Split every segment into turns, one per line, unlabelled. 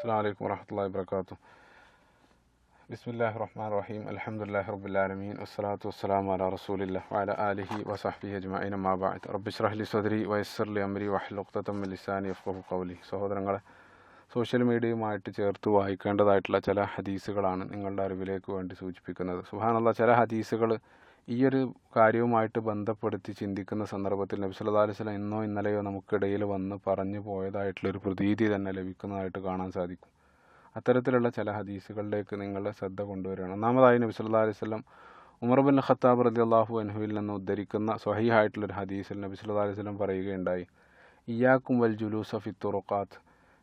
അസ്സലാമു അലൈക്കും വറഹ്മത്തുള്ളാഹി വബറകാതുഹു. ബിസ്മില്ലാഹിർ റഹ്മാനിർ റഹീം. അൽഹംദുലില്ലാഹി റബ്ബിൽ ആലമീൻ വസ്സലാത്തു വസ്സലാമു അലാ റസൂലില്ലാഹി വഅലാ ആലിഹി വസഹ്ബിഹി അജ്മഈൻ. അമ്മാ ബഅദ്. റബ്ബി ഇശ്റഹ് ലി സദ്രി വയസ്സിർ ലി അംരി വഹ്ലുൽ ഉഖ്ദതം മിൻ ലിസാനി യഫ്ഖഹു ഖൗലി. സഹോദരങ്ങളെ, സോഷ്യൽ മീഡിയയുമായിട്ട് ചേർത്ത് വായിക്കേണ്ടതായിട്ടുള്ള ചില ഹദീസുകളാണ് നിങ്ങളുടെ അറിവിലേക്ക് വേണ്ടി സൂചിപ്പിക്കുന്നത്. സുബ്ഹാനല്ലാഹ്, ചില ഹദീസുകൾ ഈ ഒരു കാര്യവുമായിട്ട് ബന്ധപ്പെടുത്തി ചിന്തിക്കുന്ന സന്ദർഭത്തിൽ നബി സല്ലല്ലാഹു അലൈഹി വസല്ലം ഇന്നോ ഇന്നലെയോ നമുക്കിടയിൽ വന്ന് പറഞ്ഞു പോയതായിട്ടുള്ളൊരു പ്രതീതി തന്നെ ലഭിക്കുന്നതായിട്ട് കാണാൻ സാധിക്കും. അത്തരത്തിലുള്ള ചില ഹദീസുകളിലേക്ക് നിങ്ങളുടെ ശ്രദ്ധ കൊണ്ടുവരികയാണ്. ഒന്നാമതായി നബി സല്ലല്ലാഹു അലൈഹി വസല്ലം ഉമർ ബിൻ ഖത്താബ് റളിയല്ലാഹു അൻഹുവിൽ നിന്ന് ഉദ്ധരിക്കുന്ന സ്വഹീഹായിട്ടുള്ളൊരു ഹദീസിൽ നബി സല്ലല്ലാഹു അലൈഹി വസല്ലം പറയുകയുണ്ടായി, ഇയ്യാക്കും വൽ ജുലൂസ ഫി തുറുഖാത്ത്,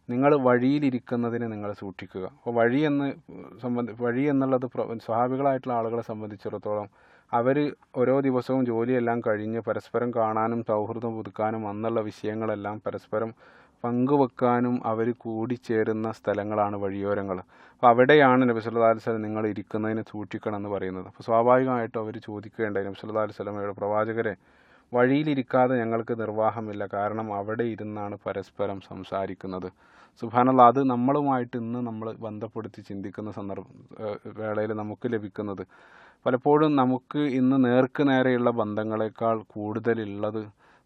നിങ്ങൾ വഴിയിലിരിക്കുന്നതിന് നിങ്ങൾ സൂക്ഷിക്കുക. അപ്പോൾ വഴി എന്നുള്ളത് സ്വഹാബികളായിട്ടുള്ള ആളുകളെ സംബന്ധിച്ചിടത്തോളം അവർ ഓരോ ദിവസവും ജോലിയെല്ലാം കഴിഞ്ഞ് പരസ്പരം കാണാനും സൗഹൃദം പുതുക്കാനും അന്നുള്ള വിഷയങ്ങളെല്ലാം പരസ്പരം പങ്കുവെക്കാനും അവർ കൂടിച്ചേരുന്ന സ്ഥലങ്ങളാണ് വഴിയോരങ്ങൾ. അപ്പോൾ അവിടെയാണ് നബി സല്ലല്ലാഹു അലൈഹി വസല്ലം നിങ്ങൾ ഇരിക്കുന്നതിന് സൂക്ഷിക്കണം എന്ന് പറയുന്നത്. അപ്പോൾ സ്വാഭാവികമായിട്ടും അവർ ചോദിക്കുകയുണ്ടായി, നബി സല്ലല്ലാഹു അലൈഹി വസല്ലമയുടെ പ്രവാചകരെ, വഴിയിലിരിക്കാതെ ഞങ്ങൾക്ക് നിർവാഹമില്ല, കാരണം അവിടെ ഇരുന്നാണ് പരസ്പരം സംസാരിക്കുന്നത്. സുബ്ഹാനല്ലാഹ്, അത് നമ്മളുമായിട്ട് ഇന്ന് നമ്മൾ ബന്ധപ്പെടുത്തി ചിന്തിക്കുന്ന വേളയിൽ നമുക്ക് ലഭിക്കുന്നത് പലപ്പോഴും നമുക്ക് ഇന്ന് നേർക്ക് നേരെയുള്ള ബന്ധങ്ങളെക്കാൾ കൂടുതലുള്ളത്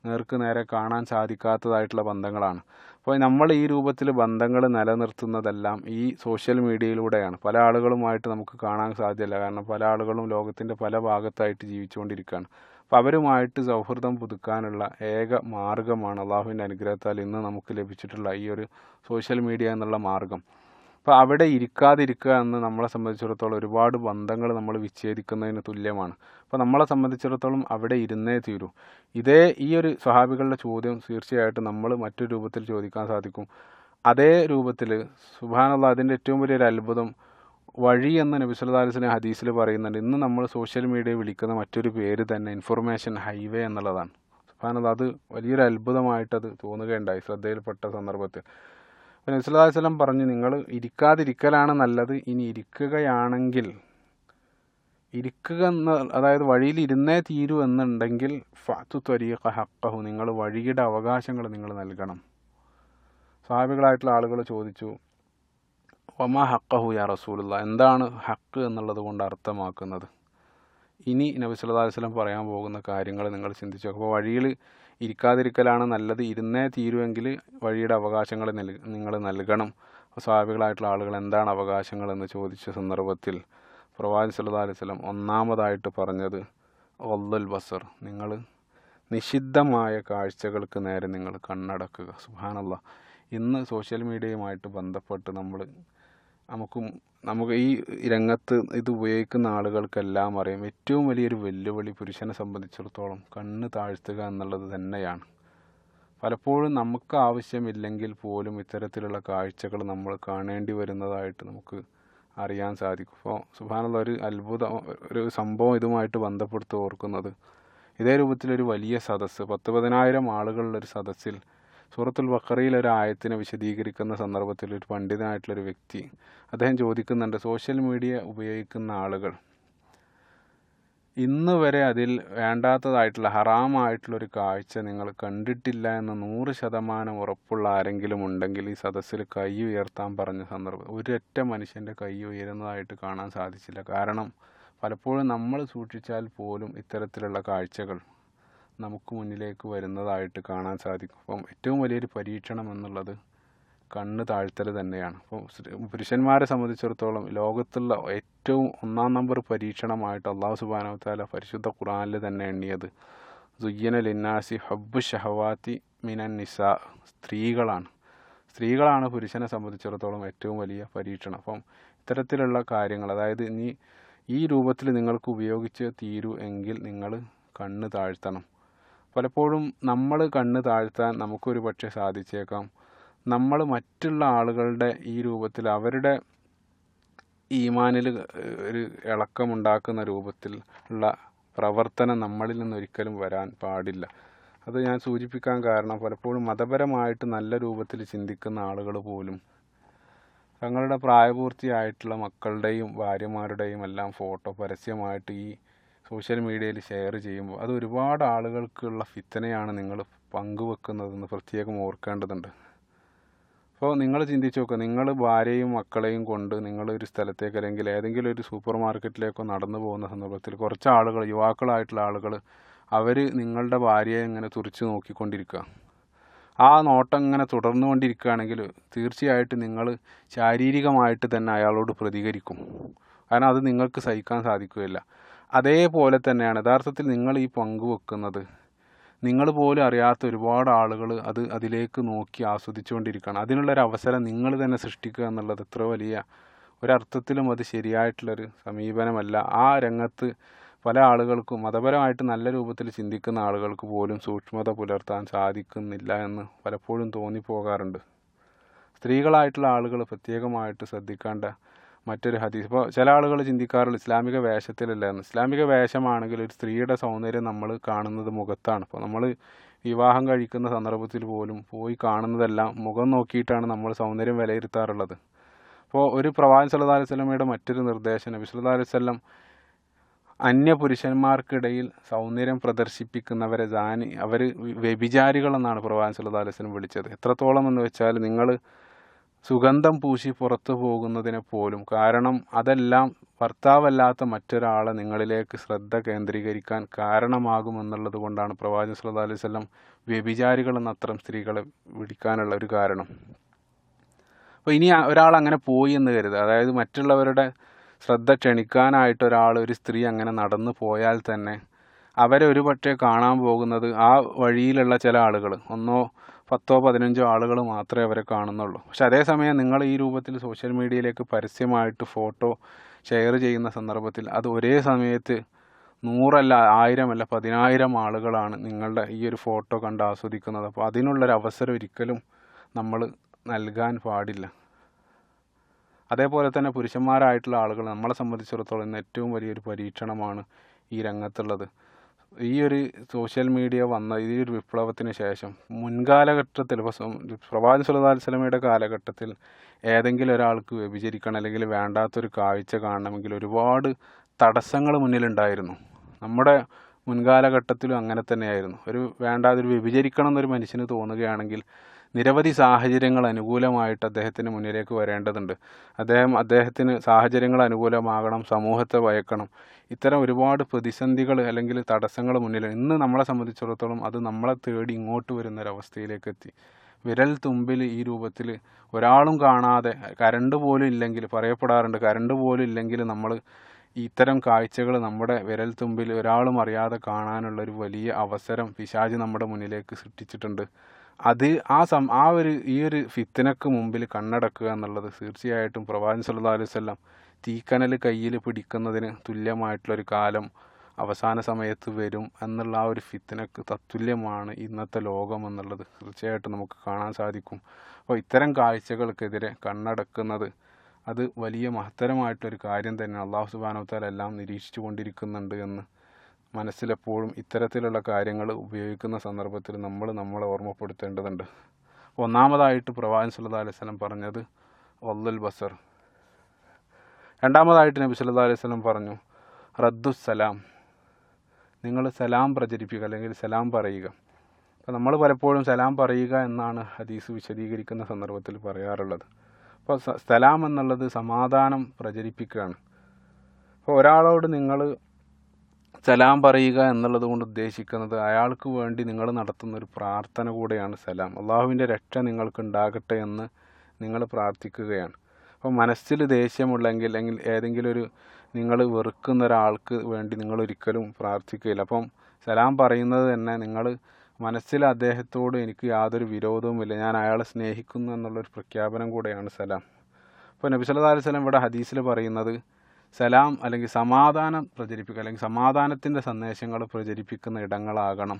നേർക്ക് നേരെ കാണാൻ സാധിക്കാത്തതായിട്ടുള്ള ബന്ധങ്ങളാണ്. അപ്പോൾ നമ്മൾ ഈ രൂപത്തിൽ ബന്ധങ്ങൾ നിലനിർത്തുന്നതെല്ലാം ഈ സോഷ്യൽ മീഡിയയിലൂടെയാണ്. പല ആളുകളുമായിട്ട് നമുക്ക് കാണാൻ സാധ്യമല്ല, കാരണം പല ആളുകളും ലോകത്തിൻ്റെ പല ഭാഗത്തായിട്ട് ജീവിച്ചുകൊണ്ടിരിക്കുകയാണ്. അപ്പോൾ അവരുമായിട്ട് സൗഹൃദം പുതുക്കാനുള്ള ഏക മാർഗ്ഗമാണ് അള്ളാഹുവിൻ്റെ അനുഗ്രഹത്താൽ ഇന്ന് നമുക്ക് ലഭിച്ചിട്ടുള്ള ഈ ഒരു സോഷ്യൽ മീഡിയ എന്നുള്ള മാർഗ്ഗം. അപ്പോൾ അവിടെ ഇരിക്കാതിരിക്കുക എന്ന് നമ്മളെ സംബന്ധിച്ചിടത്തോളം ഒരുപാട് ബന്ധങ്ങൾ നമ്മൾ വിച്ഛേദിക്കുന്നതിന് തുല്യമാണ്. അപ്പോൾ നമ്മളെ സംബന്ധിച്ചിടത്തോളം അവിടെ ഇരുന്നേ തീരൂ. ഈ ഒരു സ്വഹാബികളുടെ ചോദ്യം തീർച്ചയായിട്ടും നമ്മൾ മറ്റൊരു രൂപത്തിൽ ചോദിക്കാൻ സാധിക്കും. അതേ രൂപത്തിൽ സുബ്ഹാനല്ലാഹ്, അതിൻ്റെ ഏറ്റവും വലിയൊരു അത്ഭുതം വഴി എന്ന് നബി സല്ലല്ലാഹു അലൈഹി വസല്ലം ഹദീസിൽ പറയുന്നുണ്ട്. ഇന്ന് നമ്മൾ സോഷ്യൽ മീഡിയ വിളിക്കുന്ന മറ്റൊരു പേര് തന്നെ ഇൻഫർമേഷൻ ഹൈവേ എന്നുള്ളതാണ്. സുബ്ഹാനല്ലാഹ്, അത് വലിയൊരു അത്ഭുതമായിട്ടത് തോന്നുകയുണ്ടായി ശ്രദ്ധയിൽപ്പെട്ട സന്ദർഭത്തിൽ. അപ്പോൾ നബി സല്ലല്ലാഹു അലൈഹി വസല്ലം പറഞ്ഞു, നിങ്ങൾ ഇരിക്കാതിരിക്കലാണ് നല്ലത്. ഇനി ഇരിക്കുകയാണെങ്കിൽ അതായത് വഴിയിൽ ഇരുന്നേ തീരൂ എന്നുണ്ടെങ്കിൽ ഫഅതു ത്വരീഖ ഹഖഹു, നിങ്ങൾ വഴിയുടെ അവകാശങ്ങൾ നിങ്ങൾ നൽകണം. സ്വഹാബികളായിട്ടുള്ള ആളുകൾ ചോദിച്ചു, വമാ ഹഖഹു യാ റസൂലുള്ളാഹ്, എന്താണ് ഹക്ക് എന്നുള്ളത് കൊണ്ട് അർത്ഥമാക്കുന്നത്? ഇനി നബി സല്ലല്ലാഹു അലൈഹി വസല്ലം പറയാൻ പോകുന്ന കാര്യങ്ങൾ നിങ്ങൾ ചിന്തിച്ചു. അപ്പോൾ വഴിയിൽ ഇരിക്കാതിരിക്കലാണ് നല്ലത്, ഇരുന്നേ തീരുമെങ്കിൽ വഴിയുടെ അവകാശങ്ങൾ നിങ്ങൾ നൽകണം. സ്വഹാബികളായിട്ടുള്ള ആളുകൾ എന്താണ് അവകാശങ്ങൾ എന്ന് ചോദിച്ച സന്ദർഭത്തിൽ പ്രവാചകൻ സല്ലല്ലാഹു അലൈഹി വസല്ലം ഒന്നാമതായിട്ട് പറഞ്ഞത് ഗദ്ദുൽ ബസർ, നിങ്ങൾ നിഷിദ്ധമായ കാഴ്ചകൾക്ക് നേരെ നിങ്ങൾ കണ്ണടക്കുക. സുബ്ഹാനല്ലാഹ്, ഇന്ന് സോഷ്യൽ മീഡിയയുമായിട്ട് ബന്ധപ്പെട്ട് നമുക്ക് ഈ രംഗത്ത് ഇത് ഉപയോഗിക്കുന്ന ആളുകൾക്കെല്ലാം അറിയാം, ഏറ്റവും വലിയൊരു വെല്ലുവിളി പുരുഷനെ സംബന്ധിച്ചിടത്തോളം കണ്ണ് താഴ്ത്തുക എന്നുള്ളത് തന്നെയാണ്. പലപ്പോഴും നമുക്ക് ആവശ്യമില്ലെങ്കിൽ പോലും ഇത്തരത്തിലുള്ള കാഴ്ചകൾ നമ്മൾ കാണേണ്ടി വരുന്നതായിട്ട് നമുക്ക് അറിയാൻ സാധിക്കും. അപ്പോൾ സുബ്ഹാനല്ലാഹ്, ഒരു സംഭവം ഇതുമായിട്ട് ബന്ധപ്പെടുത്തി ഓർക്കുന്നത്, ഇതേ രൂപത്തിലൊരു വലിയ സദസ്സ്, 10,000 ആളുകളുള്ളൊരു സദസ്സിൽ സൂറത്തുൽ ബഖറയിൽ ഒരു ആയത്തിനെ വിശദീകരിക്കുന്ന സന്ദർഭത്തിൽ ഒരു പണ്ഡിതനായിട്ടുള്ളൊരു വ്യക്തി അദ്ദേഹം ചോദിക്കുന്നുണ്ട്, സോഷ്യൽ മീഡിയ ഉപയോഗിക്കുന്ന ആളുകൾ ഇന്ന് വരെ അതിൽ വേണ്ടാത്തതായിട്ടുള്ള ഹറാമായിട്ടുള്ളൊരു കാഴ്ച നിങ്ങൾ കണ്ടിട്ടില്ല എന്ന് 100% ഉറപ്പുള്ള ആരെങ്കിലും ഉണ്ടെങ്കിൽ ഈ സദസ്സിൽ കൈ ഉയർത്താൻ പറഞ്ഞ സന്ദർഭം ഒരൊറ്റ മനുഷ്യൻ്റെ കൈ ഉയരുന്നതായിട്ട് കാണാൻ സാധിച്ചില്ല. കാരണം പലപ്പോഴും നമ്മൾ സൂക്ഷിച്ചാൽ പോലും ഇത്തരത്തിലുള്ള കാഴ്ചകൾ നമുക്ക് മുന്നിലേക്ക് വരുന്നതായിട്ട് കാണാൻ സാധിക്കും. അപ്പം ഏറ്റവും വലിയൊരു പരീക്ഷണം എന്നുള്ളത് കണ്ണ് താഴ്ത്തൽ തന്നെയാണ്. അപ്പോൾ പുരുഷന്മാരെ സംബന്ധിച്ചിടത്തോളം ലോകത്തുള്ള ഏറ്റവും 1-ാം നമ്പർ പരീക്ഷണമായിട്ട് അല്ലാഹു സുബ്ഹാനഹു വ തആല പരിശുദ്ധ ഖുർആനിൽ തന്നെ എണ്ണിയത് സുയ്യിന ലിന്നാസി ഹബ്ബു ഷഹവാതി മിനൻ നിസാ, സ്ത്രീകളാണ് പുരുഷനെ സംബന്ധിച്ചിടത്തോളം ഏറ്റവും വലിയ പരീക്ഷണം. അപ്പം ഇത്തരത്തിലുള്ള കാര്യങ്ങൾ, അതായത് ഈ രൂപത്തിൽ നിങ്ങൾക്ക് ഉപയോഗിച്ച് തീരൂ എങ്കിൽ നിങ്ങൾ കണ്ണ് താഴ്ത്തണം. പലപ്പോഴും നമ്മൾ കണ്ണ് താഴ്ത്താൻ നമുക്കൊരു പക്ഷേ സാധിച്ചേക്കാം. നമ്മൾ മറ്റുള്ള ആളുകളുടെ ഈ രൂപത്തിൽ അവരുടെ ഈമാനിൽ ഒരു ഇളക്കമുണ്ടാക്കുന്ന രൂപത്തിൽ ഉള്ള പ്രവർത്തനം നമ്മളിൽ നിന്നൊരിക്കലും വരാൻ പാടില്ല. അത് ഞാൻ സൂചിപ്പിക്കാൻ കാരണം, പലപ്പോഴും മതപരമായിട്ട് നല്ല രൂപത്തിൽ ചിന്തിക്കുന്ന ആളുകൾ പോലും തങ്ങളുടെ പ്രായപൂർത്തിയായിട്ടുള്ള മക്കളുടെയും ഭാര്യമാരുടെയും എല്ലാം ഫോട്ടോ പരസ്യമായിട്ട് ഈ സോഷ്യൽ മീഡിയയിൽ ഷെയർ ചെയ്യുമ്പോൾ അത് ഒരുപാട് ആളുകൾക്കുള്ള ഫിത്തനയാണ് നിങ്ങൾ പങ്കുവെക്കുന്നതെന്ന് പ്രത്യേകം ഓർക്കേണ്ടതുണ്ട്. അപ്പോൾ നിങ്ങൾ ചിന്തിച്ച് നോക്കുക, നിങ്ങൾ ഭാര്യയും മക്കളെയും കൊണ്ട് നിങ്ങൾ ഒരു സ്ഥലത്തേക്ക് അല്ലെങ്കിൽ ഏതെങ്കിലും ഒരു സൂപ്പർ മാർക്കറ്റിലേക്കോ നടന്നു പോകുന്ന സന്ദർഭത്തിൽ കുറച്ച് ആളുകൾ, യുവാക്കളായിട്ടുള്ള ആളുകൾ, അവർ നിങ്ങളുടെ ഭാര്യയെ ഇങ്ങനെ തുറിച്ച് നോക്കിക്കൊണ്ടിരിക്കുക. ആ നോട്ടം ഇങ്ങനെ തുടർന്നുകൊണ്ടിരിക്കുകയാണെങ്കിൽ തീർച്ചയായിട്ടും നിങ്ങൾ ശാരീരികമായിട്ട് തന്നെ അയാളോട് പ്രതികരിക്കും. കാരണം അത് നിങ്ങൾക്ക് സഹിക്കാൻ സാധിക്കുകയില്ല. അതേപോലെ തന്നെയാണ് യഥാർത്ഥത്തിൽ നിങ്ങൾ ഈ പങ്കുവെക്കുന്നത്. നിങ്ങൾ പോലും അറിയാത്ത ഒരുപാട് ആളുകൾ അതിലേക്ക് നോക്കി ആസ്വദിച്ചുകൊണ്ടിരിക്കുകയാണ്. അതിനുള്ളൊരവസരം നിങ്ങൾ തന്നെ സൃഷ്ടിക്കുക എന്നുള്ളത് എത്ര വലിയ ഒരർത്ഥത്തിലും അത് ശരിയായിട്ടുള്ളൊരു സമീപനമല്ല. ആ രംഗത്ത് പല ആളുകൾക്കും മതപരമായിട്ട് നല്ല രൂപത്തിൽ ചിന്തിക്കുന്ന ആളുകൾക്ക് പോലും സൂക്ഷ്മത പുലർത്താൻ സാധിക്കുന്നില്ല എന്ന് പലപ്പോഴും തോന്നിപ്പോകാറുണ്ട്. സ്ത്രീകളായിട്ടുള്ള ആളുകൾ പ്രത്യേകമായിട്ട് ശ്രദ്ധിക്കേണ്ട മറ്റൊരു ഹദീസ്. ഇപ്പോൾ ചില ആളുകൾ ചിന്തിക്കാറുള്ള ഇസ്ലാമിക വേഷത്തിലല്ല എന്ന്. ഇസ്ലാമിക വേഷമാണെങ്കിൽ ഒരു സ്ത്രീയുടെ സൗന്ദര്യം നമ്മൾ കാണുന്നത് മുഖത്താണ്. ഇപ്പോൾ നമ്മൾ വിവാഹം കഴിക്കുന്ന സന്ദർഭത്തിൽ പോലും പോയി കാണുന്നതെല്ലാം മുഖം നോക്കിയിട്ടാണ് നമ്മൾ സൗന്ദര്യം വിലയിരുത്താറുള്ളത്. അപ്പോൾ ഒരു പ്രവാചകൻ സല്ലല്ലാഹു അലൈഹി വസല്ലമയുടെ മറ്റൊരു നിർദ്ദേശം, നബി സല്ലല്ലാഹു അലൈഹി വസല്ലം അന്യപുരുഷന്മാർക്കിടയിൽ സൗന്ദര്യം പ്രദർശിപ്പിക്കുന്നവരെ അവർ വ്യഭിചാരികളെന്നാണ് പ്രവാചകൻ സല്ലല്ലാഹു അലൈഹി വസല്ലം വിളിച്ചത്. എത്രത്തോളം എന്ന് വെച്ചാൽ നിങ്ങൾ സുഗന്ധം പൂശി പുറത്തു പോകുന്നതിനെ പോലും, കാരണം അതെല്ലാം ഭർത്താവല്ലാത്ത മറ്റൊരാളെ നിങ്ങളിലേക്ക് ശ്രദ്ധ കേന്ദ്രീകരിക്കാൻ കാരണമാകുമെന്നുള്ളത് കൊണ്ടാണ് പ്രവാചകൻ സല്ലല്ലാഹു അലൈഹി വസല്ലം വ്യഭിചാരികൾ എന്ന അത്തരം സ്ത്രീകളെ വിളിക്കാനുള്ള ഒരു കാരണം. അപ്പോൾ ഇനി ഒരാൾ അങ്ങനെ പോയി എന്ന് കരുതുക, അതായത് മറ്റുള്ളവരുടെ ശ്രദ്ധ ക്ഷണിക്കാനായിട്ട് ഒരു സ്ത്രീ അങ്ങനെ നടന്നു പോയാൽ തന്നെ അവരെ ഒരു പക്ഷേ കാണാൻ പോകുന്നത് ആ വഴിയിലുള്ള ചില ആളുകൾ, 10-15 ആളുകൾ മാത്രമേ അവരെ കാണുന്നുള്ളൂ. പക്ഷെ അതേസമയം നിങ്ങൾ ഈ രൂപത്തിൽ സോഷ്യൽ മീഡിയയിലേക്ക് പരസ്യമായിട്ട് ഫോട്ടോ ഷെയർ ചെയ്യുന്ന സന്ദർഭത്തിൽ അത് ഒരേ സമയത്ത് 100 അല്ല 1000 അല്ല 10,000 ആളുകളാണ് നിങ്ങളുടെ ഈ ഒരു ഫോട്ടോ കണ്ട് ആസ്വദിക്കുന്നത്. അപ്പോൾ അതിനുള്ളൊരവസരം ഒരിക്കലും നമ്മൾ നൽകാൻ പാടില്ല. അതേപോലെ തന്നെ പുരുഷന്മാരായിട്ടുള്ള ആളുകൾ നമ്മളെ സംബന്ധിച്ചിടത്തോളം ഇന്ന് ഏറ്റവും വലിയൊരു പരീക്ഷണമാണ് ഈ രംഗത്തുള്ളത്. ഈ ഒരു സോഷ്യൽ മീഡിയ വന്ന ഈ ഒരു വിപ്ലവത്തിന് ശേഷം മുൻകാലഘട്ടത്തിൽ പ്രവാചകൻ സല്ലല്ലാഹു അലൈഹി വസല്ലമയുടെ കാലഘട്ടത്തിൽ ഏതെങ്കിലും ഒരാൾക്ക് വ്യഭിചരിക്കണം അല്ലെങ്കിൽ വേണ്ടാത്തൊരു കാഴ്ച കാണണമെങ്കിൽ ഒരുപാട് തടസ്സങ്ങൾ മുന്നിലുണ്ടായിരുന്നു. നമ്മുടെ മുൻകാലഘട്ടത്തിലും അങ്ങനെ തന്നെയായിരുന്നു. വേണ്ടാതൊരു വ്യഭിചരിക്കണം എന്നൊരു മനുഷ്യന് തോന്നുകയാണെങ്കിൽ നിരവധി സാഹചര്യങ്ങൾ അനുകൂലമായിട്ട് അദ്ദേഹത്തിന് മുന്നിലേക്ക് വരേണ്ടതുണ്ട്. അദ്ദേഹത്തിന് സാഹചര്യങ്ങൾ അനുകൂലമാകണം, സമൂഹത്തെ ഭയക്കണം. ഇത്തരം ഒരുപാട് പ്രതിസന്ധികൾ അല്ലെങ്കിൽ തടസ്സങ്ങൾ മുന്നിൽ ഇന്ന് നമ്മളെ സംബന്ധിച്ചിടത്തോളം അത് നമ്മളെ തേടി ഇങ്ങോട്ട് വരുന്നൊരവസ്ഥയിലേക്ക് എത്തി. വിരൽ തുമ്പിൽ ഈ രൂപത്തിൽ ഒരാളും കാണാതെ, കരണ്ട് പോലും ഇല്ലെങ്കിൽ, പറയപ്പെടാറുണ്ട് കരണ്ട് പോലും ഇല്ലെങ്കിൽ നമ്മൾ ഇത്തരം കാഴ്ചകൾ നമ്മുടെ വിരൽ തുമ്പിൽ ഒരാളും അറിയാതെ കാണാനുള്ളൊരു വലിയ അവസരം പിശാച് നമ്മുടെ മുന്നിലേക്ക് സൃഷ്ടിച്ചിട്ടുണ്ട്. അത് ഈ ഒരു ഫിത്നക്ക് മുമ്പിൽ കണ്ണടക്കുക എന്നുള്ളത് തീർച്ചയായിട്ടും പ്രവാചകൻ സല്ലല്ലാഹു അലൈഹി വസല്ലം തീക്കനൽ കയ്യിൽ പിടിക്കുന്നതിന് തുല്യമായിട്ടുള്ളൊരു കാലം അവസാന സമയത്ത് വരും എന്നുള്ള ആ ഒരു ഫിത്നക്ക് തത്തുല്യമാണ് ഇന്നത്തെ ലോകം എന്നുള്ളത് തീർച്ചയായിട്ടും നമുക്ക് കാണാൻ സാധിക്കും. അപ്പോൾ ഇത്തരം കാഴ്ചകൾക്കെതിരെ കണ്ണടക്കുന്നത് അത് വലിയ മഹത്തരമായിട്ടൊരു കാര്യം തന്നെ. അല്ലാഹു സുബ്ഹാനഹു വ തആല എല്ലാം നിരീക്ഷിച്ചു കൊണ്ടിരിക്കുന്നുണ്ട് എന്ന് മനസ്സിലെപ്പോഴും ഇത്തരത്തിലുള്ള കാര്യങ്ങൾ ഉപയോഗിക്കുന്ന സന്ദർഭത്തിൽ നമ്മളെ ഓർമ്മപ്പെടുത്തേണ്ടതുണ്ട്. ഒന്നാമതായിട്ട് പ്രവാചകൻ സല്ലല്ലാഹു അലൈഹി വസല്ലം പറഞ്ഞത് വല്ലുൽ ബസർ. രണ്ടാമതായിട്ട് നബി സല്ലല്ലാഹു അലൈഹി വസല്ലം പറഞ്ഞു റദ്ദുസ്സലാം, നിങ്ങൾ സലാം പ്രചരിപ്പിക്കുക അല്ലെങ്കിൽ സലാം പറയുക. അപ്പോൾ നമ്മൾ പലപ്പോഴും സലാം പറയുക എന്നാണ് ഹദീസ് വിശദീകരിക്കുന്ന സന്ദർഭത്തിൽ പറയാറുള്ളത്. അപ്പോൾ സലാം എന്നുള്ളത് സമാധാനം പ്രചരിപ്പിക്കുകയാണ്. അപ്പോൾ ഒരാളോട് നിങ്ങൾ സലാം പറയുക എന്നുള്ളത് കൊണ്ട് ഉദ്ദേശിക്കുന്നത് അയാൾക്ക് വേണ്ടി നിങ്ങൾ നടത്തുന്ന ഒരു പ്രാർത്ഥന കൂടെയാണ് സലാം. അള്ളാഹുവിൻ്റെ രക്ഷ നിങ്ങൾക്ക് ഉണ്ടാകട്ടെ എന്ന് നിങ്ങൾ പ്രാർത്ഥിക്കുകയാണ്. അപ്പോൾ മനസ്സിൽ ദേഷ്യമുള്ളെങ്കിൽ അല്ലെങ്കിൽ ഏതെങ്കിലും നിങ്ങൾ വെറുക്കുന്ന ഒരാൾക്ക് വേണ്ടി നിങ്ങൾ ഒരിക്കലും പ്രാർത്ഥിക്കുകയില്ല. അപ്പം സലാം പറയുന്നത് തന്നെ നിങ്ങൾ മനസ്സിൽ അദ്ദേഹത്തോട് എനിക്ക് യാതൊരു വിരോധവുമില്ല, ഞാൻ അയാളെ സ്നേഹിക്കുന്നു എന്നുള്ളൊരു പ്രഖ്യാപനം കൂടെയാണ് സലാം. അപ്പോൾ നബി സല്ലല്ലാഹു അലൈഹി വസല്ലം ഇവിടെ ഹദീസിൽ പറയുന്നത് സലാം അല്ലെങ്കിൽ സമാധാനം പ്രചരിപ്പിക്കുക അല്ലെങ്കിൽ സമാധാനത്തിൻ്റെ സന്ദേശങ്ങൾ പ്രചരിപ്പിക്കുന്ന ഇടങ്ങളാകണം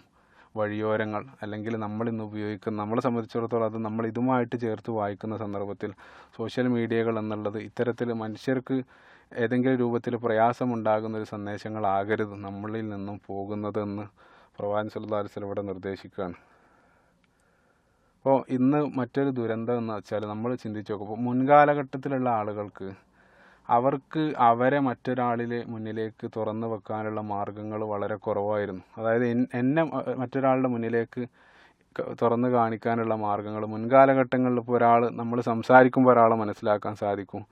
വഴിയോരങ്ങൾ, അല്ലെങ്കിൽ നമ്മളിന്ന് ഉപയോഗിക്കുന്ന, നമ്മളെ സംബന്ധിച്ചിടത്തോളം അത് നമ്മൾ ഇതുമായിട്ട് ചേർത്ത് വായിക്കുന്ന സന്ദർഭത്തിൽ സോഷ്യൽ മീഡിയകൾ എന്നുള്ളത് ഇത്തരത്തിൽ മനുഷ്യർക്ക് ഏതെങ്കിലും രൂപത്തിൽ പ്രയാസമുണ്ടാകുന്നൊരു സന്ദേശങ്ങളാകരുത് നമ്മളിൽ നിന്നും പോകുന്നതെന്ന് പ്രവാചകൻ സല്ലല്ലാഹു അലൈഹി വസല്ലം ഇവിടെ നിർദ്ദേശിക്കുകയാണ്. അപ്പോൾ ഇന്ന് മറ്റൊരു ദുരന്തം എന്ന് വെച്ചാൽ നമ്മൾ ചിന്തിച്ച് നോക്കുമ്പോൾ മുൻകാലഘട്ടത്തിലുള്ള ആളുകൾക്ക് അവരെ മറ്റൊരാളിലെ മുന്നിലേക്ക് തുറന്നു വെക്കാനുള്ള മാർഗങ്ങൾ വളരെ കുറവായിരുന്നു. അതായത് എന്നെ മറ്റൊരാളുടെ മുന്നിലേക്ക് തുറന്ന് കാണിക്കാനുള്ള മാർഗ്ഗങ്ങൾ മുൻകാലഘട്ടങ്ങളിൽ ഇപ്പോൾ നമ്മൾ സംസാരിക്കുമ്പോൾ ഒരാളെ മനസ്സിലാക്കാൻ സാധിക്കും,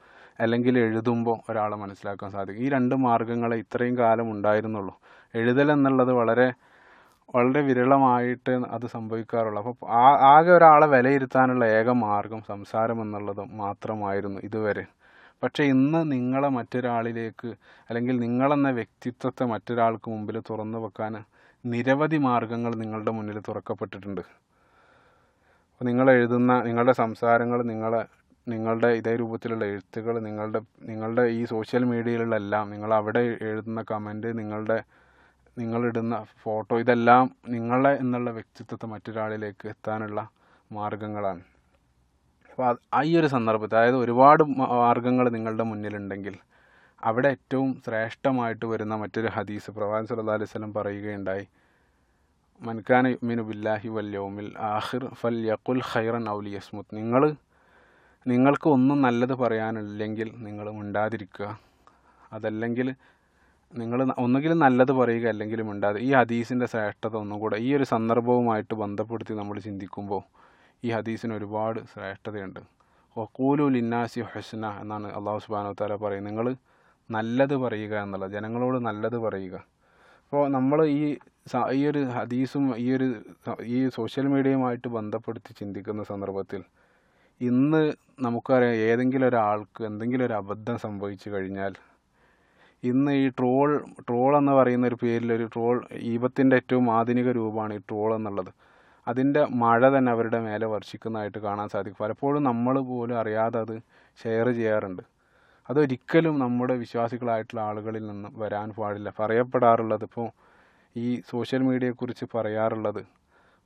അല്ലെങ്കിൽ എഴുതുമ്പോൾ ഒരാളെ മനസ്സിലാക്കാൻ സാധിക്കും. ഈ രണ്ട് മാർഗ്ഗങ്ങളെ ഇത്രയും കാലം ഉണ്ടായിരുന്നുള്ളൂ. എഴുതൽ എന്നുള്ളത് വളരെ വളരെ വിരളമായിട്ട് അത് സംഭവിക്കാറുള്ളൂ. അപ്പോൾ ആകെ ഒരാളെ വിലയിരുത്താനുള്ള ഏക മാർഗം സംസാരം എന്നുള്ളത് മാത്രമായിരുന്നു ഇതുവരെ. പക്ഷേ ഇന്ന് നിങ്ങളെ മറ്റൊരാളിലേക്ക്, അല്ലെങ്കിൽ നിങ്ങളെന്ന വ്യക്തിത്വത്തെ മറ്റൊരാൾക്ക് മുമ്പിൽ തുറന്നു വെക്കാൻ നിരവധി മാർഗങ്ങൾ നിങ്ങളുടെ മുന്നിൽ തുറക്കപ്പെട്ടിട്ടുണ്ട്. അപ്പോൾ നിങ്ങൾ എഴുതുന്ന നിങ്ങളുടെ സംസാരങ്ങൾ, നിങ്ങളുടെ ഇതേ രൂപത്തിലുള്ള എഴുത്തുകൾ, നിങ്ങളുടെ ഈ സോഷ്യൽ മീഡിയയിലുള്ള എല്ലാം, നിങ്ങൾ അവിടെ എഴുതുന്ന കമൻറ്റ്, നിങ്ങളിടുന്ന ഫോട്ടോ, ഇതെല്ലാം നിങ്ങളെ എന്നുള്ള വ്യക്തിത്വത്തെ മറ്റൊരാളിലേക്ക് എത്താനുള്ള മാർഗങ്ങളാണ്. അപ്പോൾ ഈ ഒരു സന്ദർഭത്തിൽ, അതായത് ഒരുപാട് മാർഗങ്ങൾ നിങ്ങളുടെ മുന്നിലുണ്ടെങ്കിൽ അവിടെ ഏറ്റവും ശ്രേഷ്ഠമായിട്ട് വരുന്ന മറ്റൊരു ഹദീസ് പ്രവാചകൻ സല്ലല്ലാഹു അലൈഹി വസല്ലം പറയുകയുണ്ടായി, മൻ കാന യുഅ്മിനു ബില്ലാഹി വൽ യൗമിൽ ആഖിർ ഫൽയഖുൽ ഖൈറൻ ഔ ലിയസ്മുത്. നിങ്ങൾക്ക് ഒന്നും നല്ലത് പറയാനില്ലെങ്കിൽ നിങ്ങൾ മിണ്ടാതിരിക്കുക, അതല്ലെങ്കിൽ നിങ്ങൾ ഒന്നുകിൽ നല്ലത് പറയുക അല്ലെങ്കിൽ മിണ്ടാതെ. ഈ ഹദീസിൻ്റെ ശ്രേഷ്ഠത ഒന്നുകൂടെ ഈ ഒരു സന്ദർഭവുമായിട്ട് ബന്ധപ്പെടുത്തി നമ്മൾ ചിന്തിക്കുമ്പോൾ ഈ ഹദീസിന് ഒരുപാട് ശ്രേഷ്ഠതയുണ്ട്. വഖൂലു ലിന്നാസി ഹുസ്ന എന്നാണ് അല്ലാഹു സുബ്ഹാനഹു വ തആല പറയുന്നത്. നിങ്ങൾ നല്ലത് പറയുക എന്നുള്ളത്, ജനങ്ങളോട് നല്ലത് പറയുക. അപ്പോൾ നമ്മൾ ഈ ഒരു ഹദീസും ഈ സോഷ്യൽ മീഡിയയുമായിട്ട് ബന്ധപ്പെടുത്തി ചിന്തിക്കുന്ന സന്ദർഭത്തിൽ ഇന്ന് നമുക്കറിയാം, ഏതെങ്കിലും ഒരാൾക്ക് എന്തെങ്കിലും ഒരു അബദ്ധം സംഭവിച്ചു കഴിഞ്ഞാൽ ഇന്ന് ഈ ട്രോൾ എന്ന് പറയുന്ന ഒരു പേരിൽ ഈബത്തിൻ്റെ ഏറ്റവും ആധുനിക രൂപമാണ് ഈ ട്രോൾ എന്നുള്ളത്. അതിൻ്റെ മഴ തന്നെ അവരുടെ മേലെ വർഷിക്കുന്നതായിട്ട് കാണാൻ സാധിക്കും. പലപ്പോഴും നമ്മൾ പോലും അറിയാതെ അത് ഷെയർ ചെയ്യാറുണ്ട്. അതൊരിക്കലും നമ്മുടെ വിശ്വാസികളായിട്ടുള്ള ആളുകളിൽ നിന്ന് വരാൻ പാടില്ല. പറയപ്പെടാറുള്ളത്, ഇപ്പോൾ ഈ സോഷ്യൽ മീഡിയയെക്കുറിച്ച് പറയാറുള്ളത്,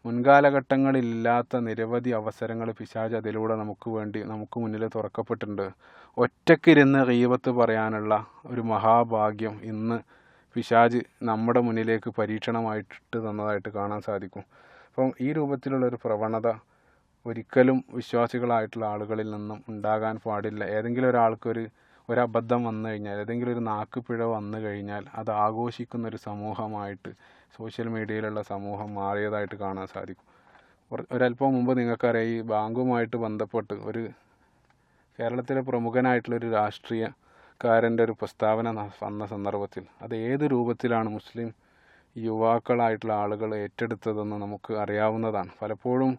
മുൻകാലഘട്ടങ്ങളിലില്ലാത്ത നിരവധി അവസരങ്ങൾ പിശാച് അതിലൂടെ നമുക്ക് മുന്നിൽ തുറക്കപ്പെട്ടിട്ടുണ്ട്. ഒറ്റയ്ക്കിരുന്ന് ഗീബത്ത് പറയാനുള്ള ഒരു മഹാഭാഗ്യം ഇന്ന് പിശാച് നമ്മുടെ മുന്നിലേക്ക് പരീക്ഷണമായിട്ട് തന്നതായിട്ട് കാണാൻ സാധിക്കും. അപ്പം ഈ രൂപത്തിലുള്ളൊരു പ്രവണത ഒരിക്കലും വിശ്വാസികളായിട്ടുള്ള ആളുകളിൽ നിന്നും ഉണ്ടാകാൻ പാടില്ല. ഏതെങ്കിലും ഒരാൾക്ക് ഒരു അബദ്ധം വന്നു കഴിഞ്ഞാൽ, ഏതെങ്കിലും ഒരു നാക്കുപിഴ വന്നു കഴിഞ്ഞാൽ അത് ആഘോഷിക്കുന്നൊരു സമൂഹമായിട്ട് സോഷ്യൽ മീഡിയയിലുള്ള സമൂഹം മാറിയതായിട്ട് കാണാൻ സാധിക്കും. ഒരല്പം മുമ്പ് നിങ്ങൾക്കറിയാം, ഈ ബാങ്കുമായിട്ട് ബന്ധപ്പെട്ട് കേരളത്തിലെ പ്രമുഖനായിട്ടുള്ളൊരു രാഷ്ട്രീയക്കാരൻ്റെ ഒരു പ്രസ്താവന വന്ന സന്ദർഭത്തിൽ അത് ഏത് രൂപത്തിലാണ് മുസ്ലിം യുവാക്കളായിട്ടുള്ള ആളുകൾ ഏറ്റെടുത്തതെന്ന് നമുക്ക് അറിയാവുന്നതാണ്. പലപ്പോഴും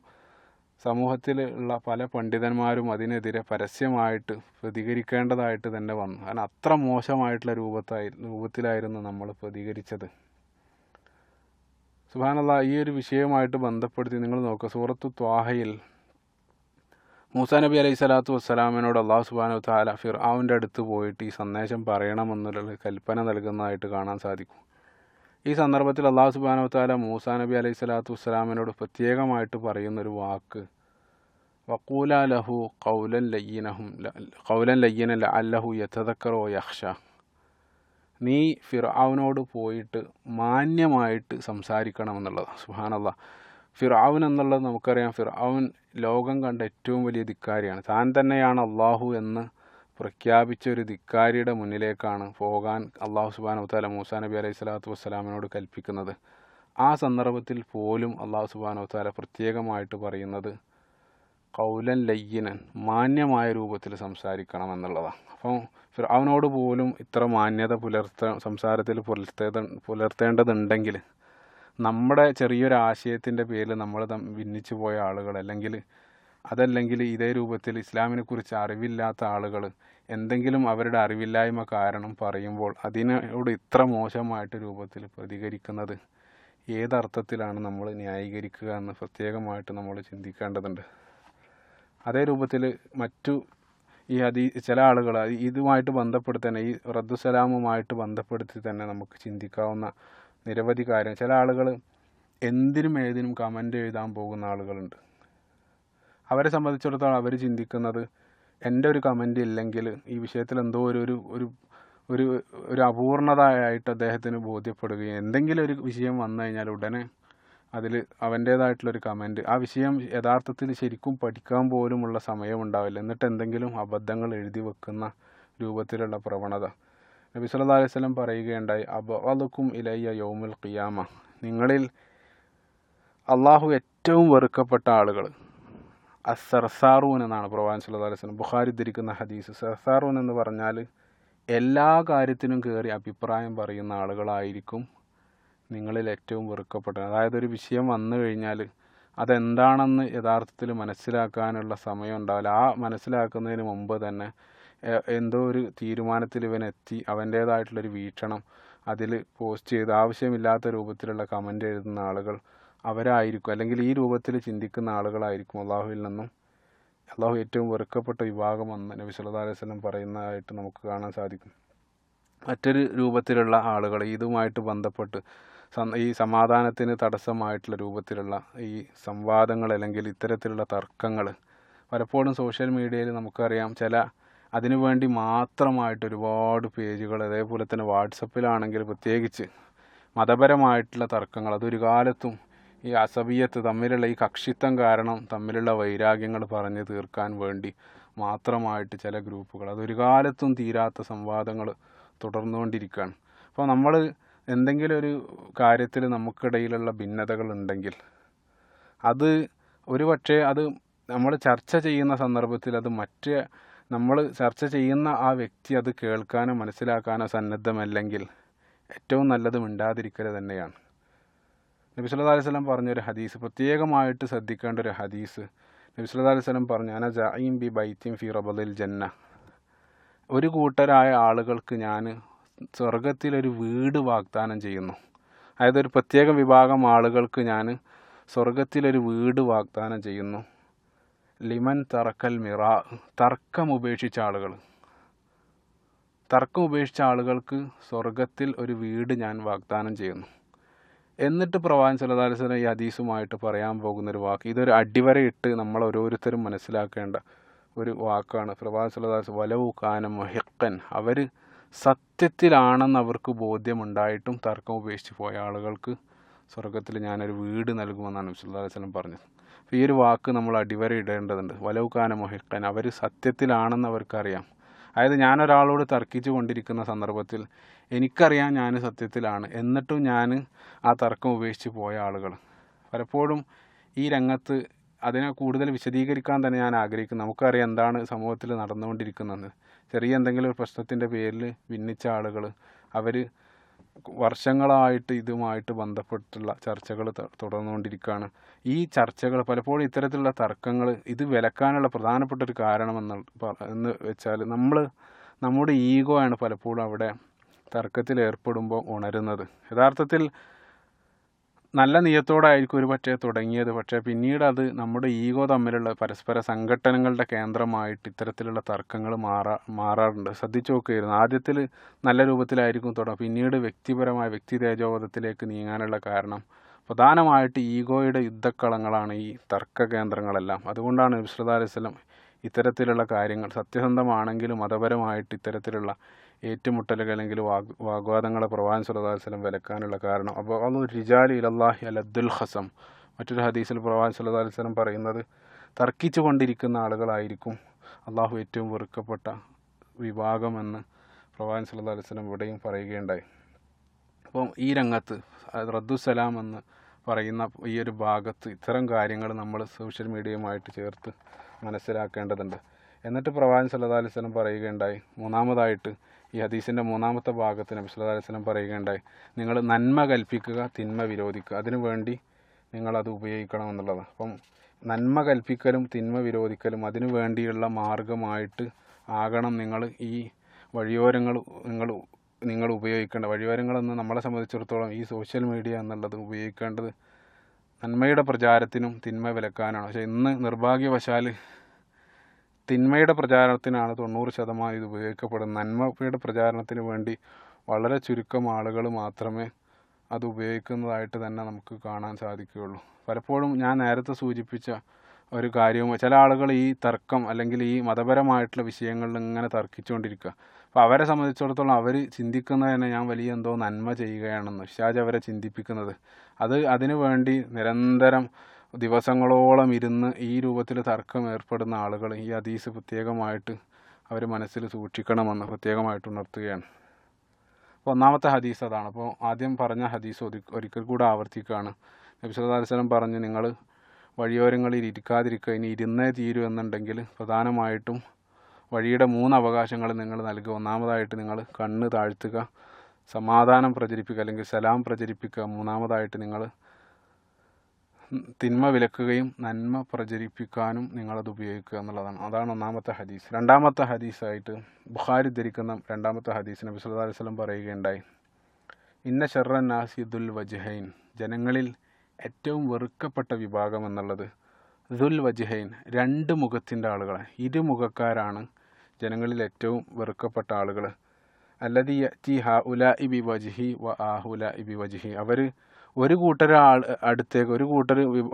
സമൂഹത്തിലുള്ള പല പണ്ഡിതന്മാരും അതിനെതിരെ പരസ്യമായിട്ട് പ്രതികരിക്കേണ്ടതായിട്ട് തന്നെ വന്നു. കാരണം അത്ര മോശമായിട്ടുള്ള രൂപത്തിലായിരുന്നു നമ്മൾ പ്രതികരിച്ചത്. സുബ്ഹാനല്ലാഹ്, ഈ ഒരു വിഷയവുമായിട്ട് ബന്ധപ്പെടുത്തി നിങ്ങൾ നോക്കുക, സൂറത്തു ത്വാഹയിൽ മൂസാ നബി അലൈഹി സ്വലാത്തു വസ്സലാമിനോട് അല്ലാഹു സുബ്ഹാനഹു വ തആല ഫിർഔൻ്റെ അടുത്ത് പോയിട്ട് ഈ സന്ദേശം പറയണമെന്നുള്ള കൽപ്പന നൽകുന്നതായിട്ട് കാണാൻ സാധിക്കും. ഈ സന്ദർഭത്തിൽ അല്ലാഹു സുബ്ഹാനഹു വ തആല മൂസാ നബി അലൈഹി സ്വലാത്തു വസ്സലാമിനോട് പ്രത്യേകമായിട്ട് പറയുന്നൊരു വാക്ക്, വഖൂലാ ലഹു ഖൗലൻ ലയ്യിനൻ ലഅല്ലഹു യതദക്കറു വ യഖ്ഷ. നീ ഫിർഔനോട് പോയിട്ട് മാന്യമായിട്ട് സംസാരിക്കണമെന്നുള്ളത്. സുബ്ഹാനല്ലാഹ്, ഫിർഔൻ എന്നുള്ളത് നമുക്കറിയാം, ഫിർഔൻ ലോകം കണ്ട ഏറ്റവും വലിയ ധിക്കാരിയാണ്. താൻ തന്നെയാണ് അള്ളാഹു എന്ന് പ്രഖ്യാപിച്ച ഒരു ധിക്കാരിയുടെ മുന്നിലേക്കാണ് പോകാൻ അല്ലാഹു സുബ്ഹാനഹു വ തആല മൂസാ നബി അലൈഹി സ്വലാത്തു വസ്സലാമിനോട് കൽപ്പിക്കുന്നത്. ആ സന്ദർഭത്തിൽ പോലും അല്ലാഹു സുബ്ഹാനഹു വ തആല പ്രത്യേകമായിട്ട് പറയുന്നത് ഖൗലൻ ലയ്യിനൻ, മാന്യമായ രൂപത്തിൽ സംസാരിക്കണം എന്നുള്ളതാണ്. അപ്പം ഫിർഔനോട് പോലും ഇത്ര മാന്യത സംസാരത്തിൽ പുലർത്തേണ്ടതുണ്ടെങ്കിൽ നമ്മുടെ ചെറിയൊരു ആശയത്തിൻ്റെ പേരിൽ നമ്മൾ ഭിന്നിച്ചു പോയ ആളുകൾ, അതല്ലെങ്കിൽ ഇതേ രൂപത്തിൽ ഇസ്ലാമിനെക്കുറിച്ച് അറിവില്ലാത്ത ആളുകൾ എന്തെങ്കിലും അവരുടെ അറിവില്ലായ്മ കാരണം പറയുമ്പോൾ അതിനോട് ഇത്ര മോശമായിട്ട് രൂപത്തിൽ പ്രതികരിക്കുന്നത് ഏതർത്ഥത്തിലാണ് നമ്മൾ ന്യായീകരിക്കുക എന്ന് പ്രത്യേകമായിട്ട് നമ്മൾ ചിന്തിക്കേണ്ടതുണ്ട്. അതേ രൂപത്തിൽ ചില ആളുകൾ ഇതുമായിട്ട് ബന്ധപ്പെടുത്തി തന്നെ, ഈ റദ്ദുസലാമുമായിട്ട് ബന്ധപ്പെടുത്തി തന്നെ നമുക്ക് ചിന്തിക്കാവുന്ന നിരവധി കാര്യങ്ങൾ. ചില ആളുകൾ എന്തിനും ഏതിനും കമൻ്റ് എഴുതാൻ പോകുന്ന ആളുകളുണ്ട്. അവരെ സംബന്ധിച്ചിടത്തോളം അവർ ചിന്തിക്കുന്നത്, എൻ്റെ ഒരു കമൻ്റ് ഇല്ലെങ്കിൽ ഈ വിഷയത്തിൽ എന്തോ ഒരു അപൂർണതയായിട്ട് അദ്ദേഹത്തിന് ബോധ്യപ്പെടുകയും, എന്തെങ്കിലും ഒരു വിഷയം വന്നു കഴിഞ്ഞാൽ ഉടനെ അതിൽ അവൻ്റേതായിട്ടുള്ളൊരു കമൻറ്റ്, ആ വിഷയം യഥാർത്ഥത്തിൽ ശരിക്കും പഠിക്കാൻ പോലുമുള്ള സമയമുണ്ടാവില്ല, എന്നിട്ട് എന്തെങ്കിലും അബദ്ധങ്ങൾ എഴുതി വെക്കുന്ന രൂപത്തിലുള്ള പ്രവണത. നബി സല്ലല്ലാഹു അലൈഹി വസല്ലം പറയുകയുണ്ടായി, അബ്ഗദുക്കും ഇലയ്യ യൗമുൽ ഖിയാമ, നിങ്ങളിൽ അള്ളാഹു ഏറ്റവും വെറുക്കപ്പെട്ട ആളുകൾ അസർസാറൂൻ എന്നാണ് പ്രവാചകൻ സല്ലല്ലാഹു അലൈഹി വസല്ലം ബുഖാരി ധരിക്കുന്ന ഹദീസ്. സർസാറൂൻ എന്ന് പറഞ്ഞാൽ എല്ലാ കാര്യത്തിനും കയറി അഭിപ്രായം പറയുന്ന ആളുകളായിരിക്കും നിങ്ങളിൽ ഏറ്റവും വെറുക്കപ്പെട്ടത്. അതായത് ഒരു വിഷയം വന്നു കഴിഞ്ഞാൽ അതെന്താണെന്ന് യഥാർത്ഥത്തിൽ മനസ്സിലാക്കാനുള്ള സമയം ഉണ്ടാവില്ല. ആ മനസ്സിലാക്കുന്നതിന് മുമ്പ് തന്നെ എന്തോ ഒരു തീരുമാനത്തിൽ ഇവനെത്തി അവൻ്റേതായിട്ടുള്ളൊരു വീക്ഷണം അതിൽ പോസ്റ്റ് ചെയ്ത് ആവശ്യമില്ലാത്ത രൂപത്തിലുള്ള കമൻ്റ് എഴുതുന്ന ആളുകൾ അവരായിരിക്കും, അല്ലെങ്കിൽ ഈ രൂപത്തിൽ ചിന്തിക്കുന്ന ആളുകളായിരിക്കും അള്ളാഹുവിൽ നിന്നും അള്ളാഹു ഏറ്റവും വെറുക്കപ്പെട്ട വിഭാഗം എന്ന് നബി സല്ലല്ലാഹു അലൈഹി വസല്ലം പറയുന്നതായിട്ട് നമുക്ക് കാണാൻ സാധിക്കും. മറ്റൊരു രൂപത്തിലുള്ള ആളുകൾ ഇതുമായിട്ട് ബന്ധപ്പെട്ട് ഈ സമാധാനത്തിന് തടസ്സമായിട്ടുള്ള രൂപത്തിലുള്ള ഈ സംവാദങ്ങൾ അല്ലെങ്കിൽ ഇത്തരത്തിലുള്ള തർക്കങ്ങൾ പലപ്പോഴും സോഷ്യൽ മീഡിയയിൽ നമുക്കറിയാം അതിനുവേണ്ടി മാത്രമായിട്ട് ഒരുപാട് പേജുകൾ, അതേപോലെ തന്നെ വാട്സപ്പിലാണെങ്കിൽ പ്രത്യേകിച്ച് മതപരമായിട്ടുള്ള തർക്കങ്ങൾ, അതൊരു കാലത്തും ഈ അസബിയത്ത് തമ്മിലുള്ള ഈ കക്ഷിത്വം കാരണം തമ്മിലുള്ള വൈരാഗ്യങ്ങൾ പറഞ്ഞു തീർക്കാൻ വേണ്ടി മാത്രമായിട്ട് ചില ഗ്രൂപ്പുകൾ, അതൊരു കാലത്തും തീരാത്ത സംവാദങ്ങൾ തുടർന്നുകൊണ്ടിരിക്കുകയാണ്. അപ്പോൾ നമ്മൾ എന്തെങ്കിലും ഒരു കാര്യത്തിൽ നമുക്കിടയിലുള്ള ഭിന്നതകൾ ഉണ്ടെങ്കിൽ അത് ഒരുപക്ഷെ അത് നമ്മൾ ചർച്ച ചെയ്യുന്ന സന്ദർഭത്തിൽ അത് നമ്മൾ ചർച്ച ചെയ്യുന്ന ആ വ്യക്തി അത് കേൾക്കാനോ മനസ്സിലാക്കാനോ സന്നദ്ധമല്ലെങ്കിൽ ഏറ്റവും നല്ലത് മിണ്ടാതിരിക്കൽ തന്നെയാണ്. നബി സല്ലല്ലാഹു അലൈഹി വസല്ലം പറഞ്ഞൊരു ഹദീസ്, പ്രത്യേകമായിട്ട് ശ്രദ്ധിക്കേണ്ട ഒരു ഹദീസ്, നബി സല്ലല്ലാഹു അലൈഹി വസല്ലം പറഞ്ഞു, അന ജഈം ബി ബൈത്തിൻ ഫി റബദിൽ ജന്ന, ഒരു കൂട്ടരായ ആളുകൾക്ക് ഞാൻ സ്വർഗത്തിലൊരു വീട് വാഗ്ദാനം ചെയ്യുന്നു. അതായത് ഒരു പ്രത്യേക വിഭാഗം ആളുകൾക്ക് ഞാൻ സ്വർഗത്തിലൊരു വീട് വാഗ്ദാനം ചെയ്യുന്നു. ലിമൻ തറക്കൽ മിറാ, തർക്കം ഉപേക്ഷിച്ച ആളുകൾക്ക് സ്വർഗത്തിൽ ഒരു വീട് ഞാൻ വാഗ്ദാനം ചെയ്യുന്നു. എന്നിട്ട് പ്രവാചകൻ സല്ലല്ലാഹു അലൈഹി വസല്ലം ഈ ഹദീസുമായിട്ട് പറയാൻ പോകുന്നൊരു വാക്ക്, ഇതൊരു അടിവരയിട്ട് നമ്മൾ ഓരോരുത്തരും മനസ്സിലാക്കേണ്ട ഒരു വാക്കാണ്. പ്രവാചകൻ സല്ലല്ലാഹു അലൈഹി വസല്ലം വലവു കാന മുഹിഖൻ, അവർ സത്യത്തിലാണെന്ന് അവർക്ക് ബോധ്യമുണ്ടായിട്ടും തർക്കം ഉപേക്ഷിച്ച് പോയ ആളുകൾക്ക് സ്വർഗത്തിൽ ഞാനൊരു വീട് നൽകുമെന്നാണ് നബി സല്ലല്ലാഹു അലൈഹി വസല്ലം പറഞ്ഞത്. അപ്പോൾ ഈ ഒരു വാക്ക് നമ്മൾ അടിവര ഇടേണ്ടതുണ്ട്. വലവു കാന മുഹിഖൻ, അവർ സത്യത്തിലാണെന്ന് അവർക്കറിയാം. അതായത് ഞാനൊരാളോട് തർക്കിച്ചു കൊണ്ടിരിക്കുന്ന സന്ദർഭത്തിൽ എനിക്കറിയാം ഞാൻ സത്യത്തിലാണ്, എന്നിട്ടും ഞാൻ ആ തർക്കം ഉപേക്ഷിച്ച് പോയ ആളുകൾ പലപ്പോഴും ഈ രംഗത്ത് അതിനെ കൂടുതൽ വിശദീകരിക്കാൻ തന്നെ ഞാൻ ആഗ്രഹിക്കുന്നു. നമുക്കറിയാം എന്താണ് സമൂഹത്തിൽ നടന്നുകൊണ്ടിരിക്കുന്നത്. ചെറിയ എന്തെങ്കിലും ഒരു പ്രശ്നത്തിൻ്റെ പേരിൽ ഭിന്നിച്ച ആളുകൾ അവർ വർഷങ്ങളായിട്ട് ഇതുമായിട്ട് ബന്ധപ്പെട്ടുള്ള ചർച്ചകൾ തുടർന്നുകൊണ്ടിരിക്കുകയാണ്. ഈ ചർച്ചകൾ പലപ്പോഴും ഇത്തരത്തിലുള്ള തർക്കങ്ങൾ ഇത് വിലക്കാനുള്ള പ്രധാനപ്പെട്ട ഒരു കാരണം എന്ന് വെച്ചാൽ നമ്മുടെ ഈഗോ ആണ് പലപ്പോഴും അവിടെ തർക്കത്തിൽ ഏർപ്പെടുമ്പോൾ ഉണരുന്നത്. യഥാർത്ഥത്തിൽ നല്ല നിയത്തോടായിരിക്കും ഒരു പക്ഷേ തുടങ്ങിയത്, പക്ഷേ പിന്നീട് അത് നമ്മുടെ ഈഗോ തമ്മിലുള്ള പരസ്പര സംഘട്ടനങ്ങളുടെ കേന്ദ്രമായിട്ട് ഇത്തരത്തിലുള്ള തർക്കങ്ങൾ മാറാറുണ്ട്. ശ്രദ്ധിച്ചു നോക്കുകയായിരുന്നു. ആദ്യത്തിൽ നല്ല രൂപത്തിലായിരിക്കും തുടങ്ങുക, പിന്നീട് വ്യക്തി തേജോവധത്തിലേക്ക് നീങ്ങാനുള്ള കാരണം പ്രധാനമായിട്ട് ഈഗോയുടെ യുദ്ധക്കളങ്ങളാണ് ഈ തർക്ക കേന്ദ്രങ്ങളെല്ലാം. അതുകൊണ്ടാണ് നബി സല്ലല്ലാഹു അലൈഹി വസല്ലം ഇത്തരത്തിലുള്ള കാര്യങ്ങൾ സത്യസന്ധമാണെങ്കിലും മതപരമായിട്ട് ഇത്തരത്തിലുള്ള ഏറ്റുമുട്ടലുകൾ അല്ലെങ്കിൽ വാഗ്വാദങ്ങളെ പ്രവാചകൻ സല്ലല്ലാഹു അലൈഹി വസല്ലം വിലക്കാനുള്ള കാരണം. അപ്പോൾ അള്ളു റിജാലി ഇലല്ലാഹി അലദ്ദുൽ ഖസം, മറ്റൊരു ഹദീസിൽ പ്രവാചകൻ സല്ലല്ലാഹു അലൈഹി വസല്ലം പറയുന്നത് തർക്കിച്ചു കൊണ്ടിരിക്കുന്ന ആളുകളായിരിക്കും അള്ളാഹു ഏറ്റവും വെറുക്കപ്പെട്ട വിഭാഗമെന്ന് പ്രവാചകൻ സല്ലല്ലാഹു അലൈഹി വസല്ലം ഇവിടെയും പറയുകയുണ്ടായി. അപ്പം ഈ രംഗത്ത് റദ്ദുസലാം എന്ന് പറയുന്ന ഈ ഒരു ഭാഗത്ത് ഇത്തരം കാര്യങ്ങൾ നമ്മൾ സോഷ്യൽ മീഡിയയുമായിട്ട് ചേർത്ത് മനസ്സിലാക്കേണ്ടതുണ്ട്. എന്നിട്ട് പ്രവാചകൻ സല്ലല്ലാഹു അലൈഹി വസല്ലം പറയുകയുണ്ടായി, മൂന്നാമതായിട്ട് ഈ ഹദീസിൻ്റെ മൂന്നാമത്തെ ഭാഗത്ത് നബി സല്ലല്ലാഹു അലൈഹി വസല്ലം പറയുകയുണ്ടായി, നിങ്ങൾ നന്മ കൽപ്പിക്കുക, തിന്മ വിരോധിക്കുക, അതിനുവേണ്ടി നിങ്ങളത് ഉപയോഗിക്കണമെന്നുള്ളത്. അപ്പം നന്മ കൽപ്പിക്കലും തിന്മ വിരോധിക്കലും അതിനു വേണ്ടിയുള്ള മാർഗമായിട്ട് ആകണം നിങ്ങൾ ഈ വഴിയോരങ്ങൾ നിങ്ങൾ ഉപയോഗിക്കേണ്ട വഴിയോരങ്ങളെന്ന് നമ്മളെ സംബന്ധിച്ചിടത്തോളം ഈ സോഷ്യൽ മീഡിയ എന്നുള്ളത് ഉപയോഗിക്കേണ്ടത് നന്മയുടെ പ്രചാരത്തിനും തിന്മ വിലക്കാനാണ്. പക്ഷേ ഇന്ന് നിർഭാഗ്യവശാൽ തിന്മയുടെ പ്രചാരണത്തിനാണ് 90% ഇത് ഉപയോഗിക്കപ്പെടുന്നത്. നന്മയുടെ പ്രചാരണത്തിന് വേണ്ടി വളരെ ചുരുക്കം ആളുകൾ മാത്രമേ അത് ഉപയോഗിക്കുന്നതായിട്ട് തന്നെ നമുക്ക് കാണാൻ സാധിക്കുകയുള്ളൂ. പലപ്പോഴും ഞാൻ നേരത്തെ സൂചിപ്പിച്ച ഒരു കാര്യവും ചില ആളുകൾ ഈ തർക്കം അല്ലെങ്കിൽ ഈ മതപരമായിട്ടുള്ള വിഷയങ്ങളിൽ ഇങ്ങനെ തർക്കിച്ചുകൊണ്ടിരിക്കുക. അപ്പോൾ അവരെ സംബന്ധിച്ചിടത്തോളം അവർ ചിന്തിക്കുന്നത് തന്നെ ഞാൻ വലിയ എന്തോ നന്മ ചെയ്യുകയാണെന്ന് പിശാച് അവരെ ചിന്തിപ്പിക്കുന്നത്. അതിനു വേണ്ടി നിരന്തരം ദിവസങ്ങളോളം ഇരുന്ന് ഈ രൂപത്തിൽ തർക്കം ഏർപ്പെടുന്ന ആളുകൾ ഈ ഹദീസ് പ്രത്യേകമായിട്ട് അവർ മനസ്സിൽ സൂക്ഷിക്കണമെന്ന് പ്രത്യേകമായിട്ട് ഉണർത്തുകയാണ്. അപ്പോൾ ഒന്നാമത്തെ ഹദീസ് അതാണ്. അപ്പോൾ ആദ്യം പറഞ്ഞ ഹദീസ് ഒരിക്കൽ കൂടെ ആവർത്തിക്കുകയാണ്. നബി സല്ലല്ലാഹു അലൈഹി വസല്ലം പറഞ്ഞു, നിങ്ങൾ വഴിയോരങ്ങളിൽ ഇരിക്കാതിരിക്കുക, ഇനി ഇരുന്നേ തീരൂ എന്നുണ്ടെങ്കിൽ പ്രധാനമായിട്ടും വഴിയുടെ 3 അവകാശങ്ങൾ നിങ്ങൾ നൽകുക. ഒന്നാമതായിട്ട് നിങ്ങൾ കണ്ണ് താഴ്ത്തുക, സമാധാനം പ്രചരിപ്പിക്കുക അല്ലെങ്കിൽ സലാം പ്രചരിപ്പിക്കുക. മൂന്നാമതായിട്ട് നിങ്ങൾ തിന്മ വിലക്കുകയും നന്മ പ്രചരിപ്പിക്കാനും നിങ്ങളത് ഉപയോഗിക്കുക എന്നുള്ളതാണ്. അതാണ് ഒന്നാമത്തെ ഹദീസ്. രണ്ടാമത്തെ ഹദീസായിട്ട് ബുഖാരി ധരിക്കുന്ന രണ്ടാമത്തെ ഹദീസ് നബി സല്ലല്ലാഹു അലൈഹി വസല്ലം പറയുകയുണ്ടായി, ഇന്ന ശർറൻ നാസി ദുൽ വജ്ഹൈൻ, ജനങ്ങളിൽ ഏറ്റവും വെറുക്കപ്പെട്ട വിഭാഗം എന്നുള്ളത് ദുൽ വജ്ഹൈൻ, 2 മുഖത്തിൻ്റെ ആളുകളെ, ഇരുമുഖക്കാരാണ് ജനങ്ങളിൽ ഏറ്റവും വെറുക്കപ്പെട്ട ആളുകൾ. അല്ലദീ യഅതി ഹഉലാഇ ബിവജ്ഹി വ ആഹുലാഇ ബിവജ്ഹി, അവർ ഒരു കൂട്ടർ അടുത്തേക്ക്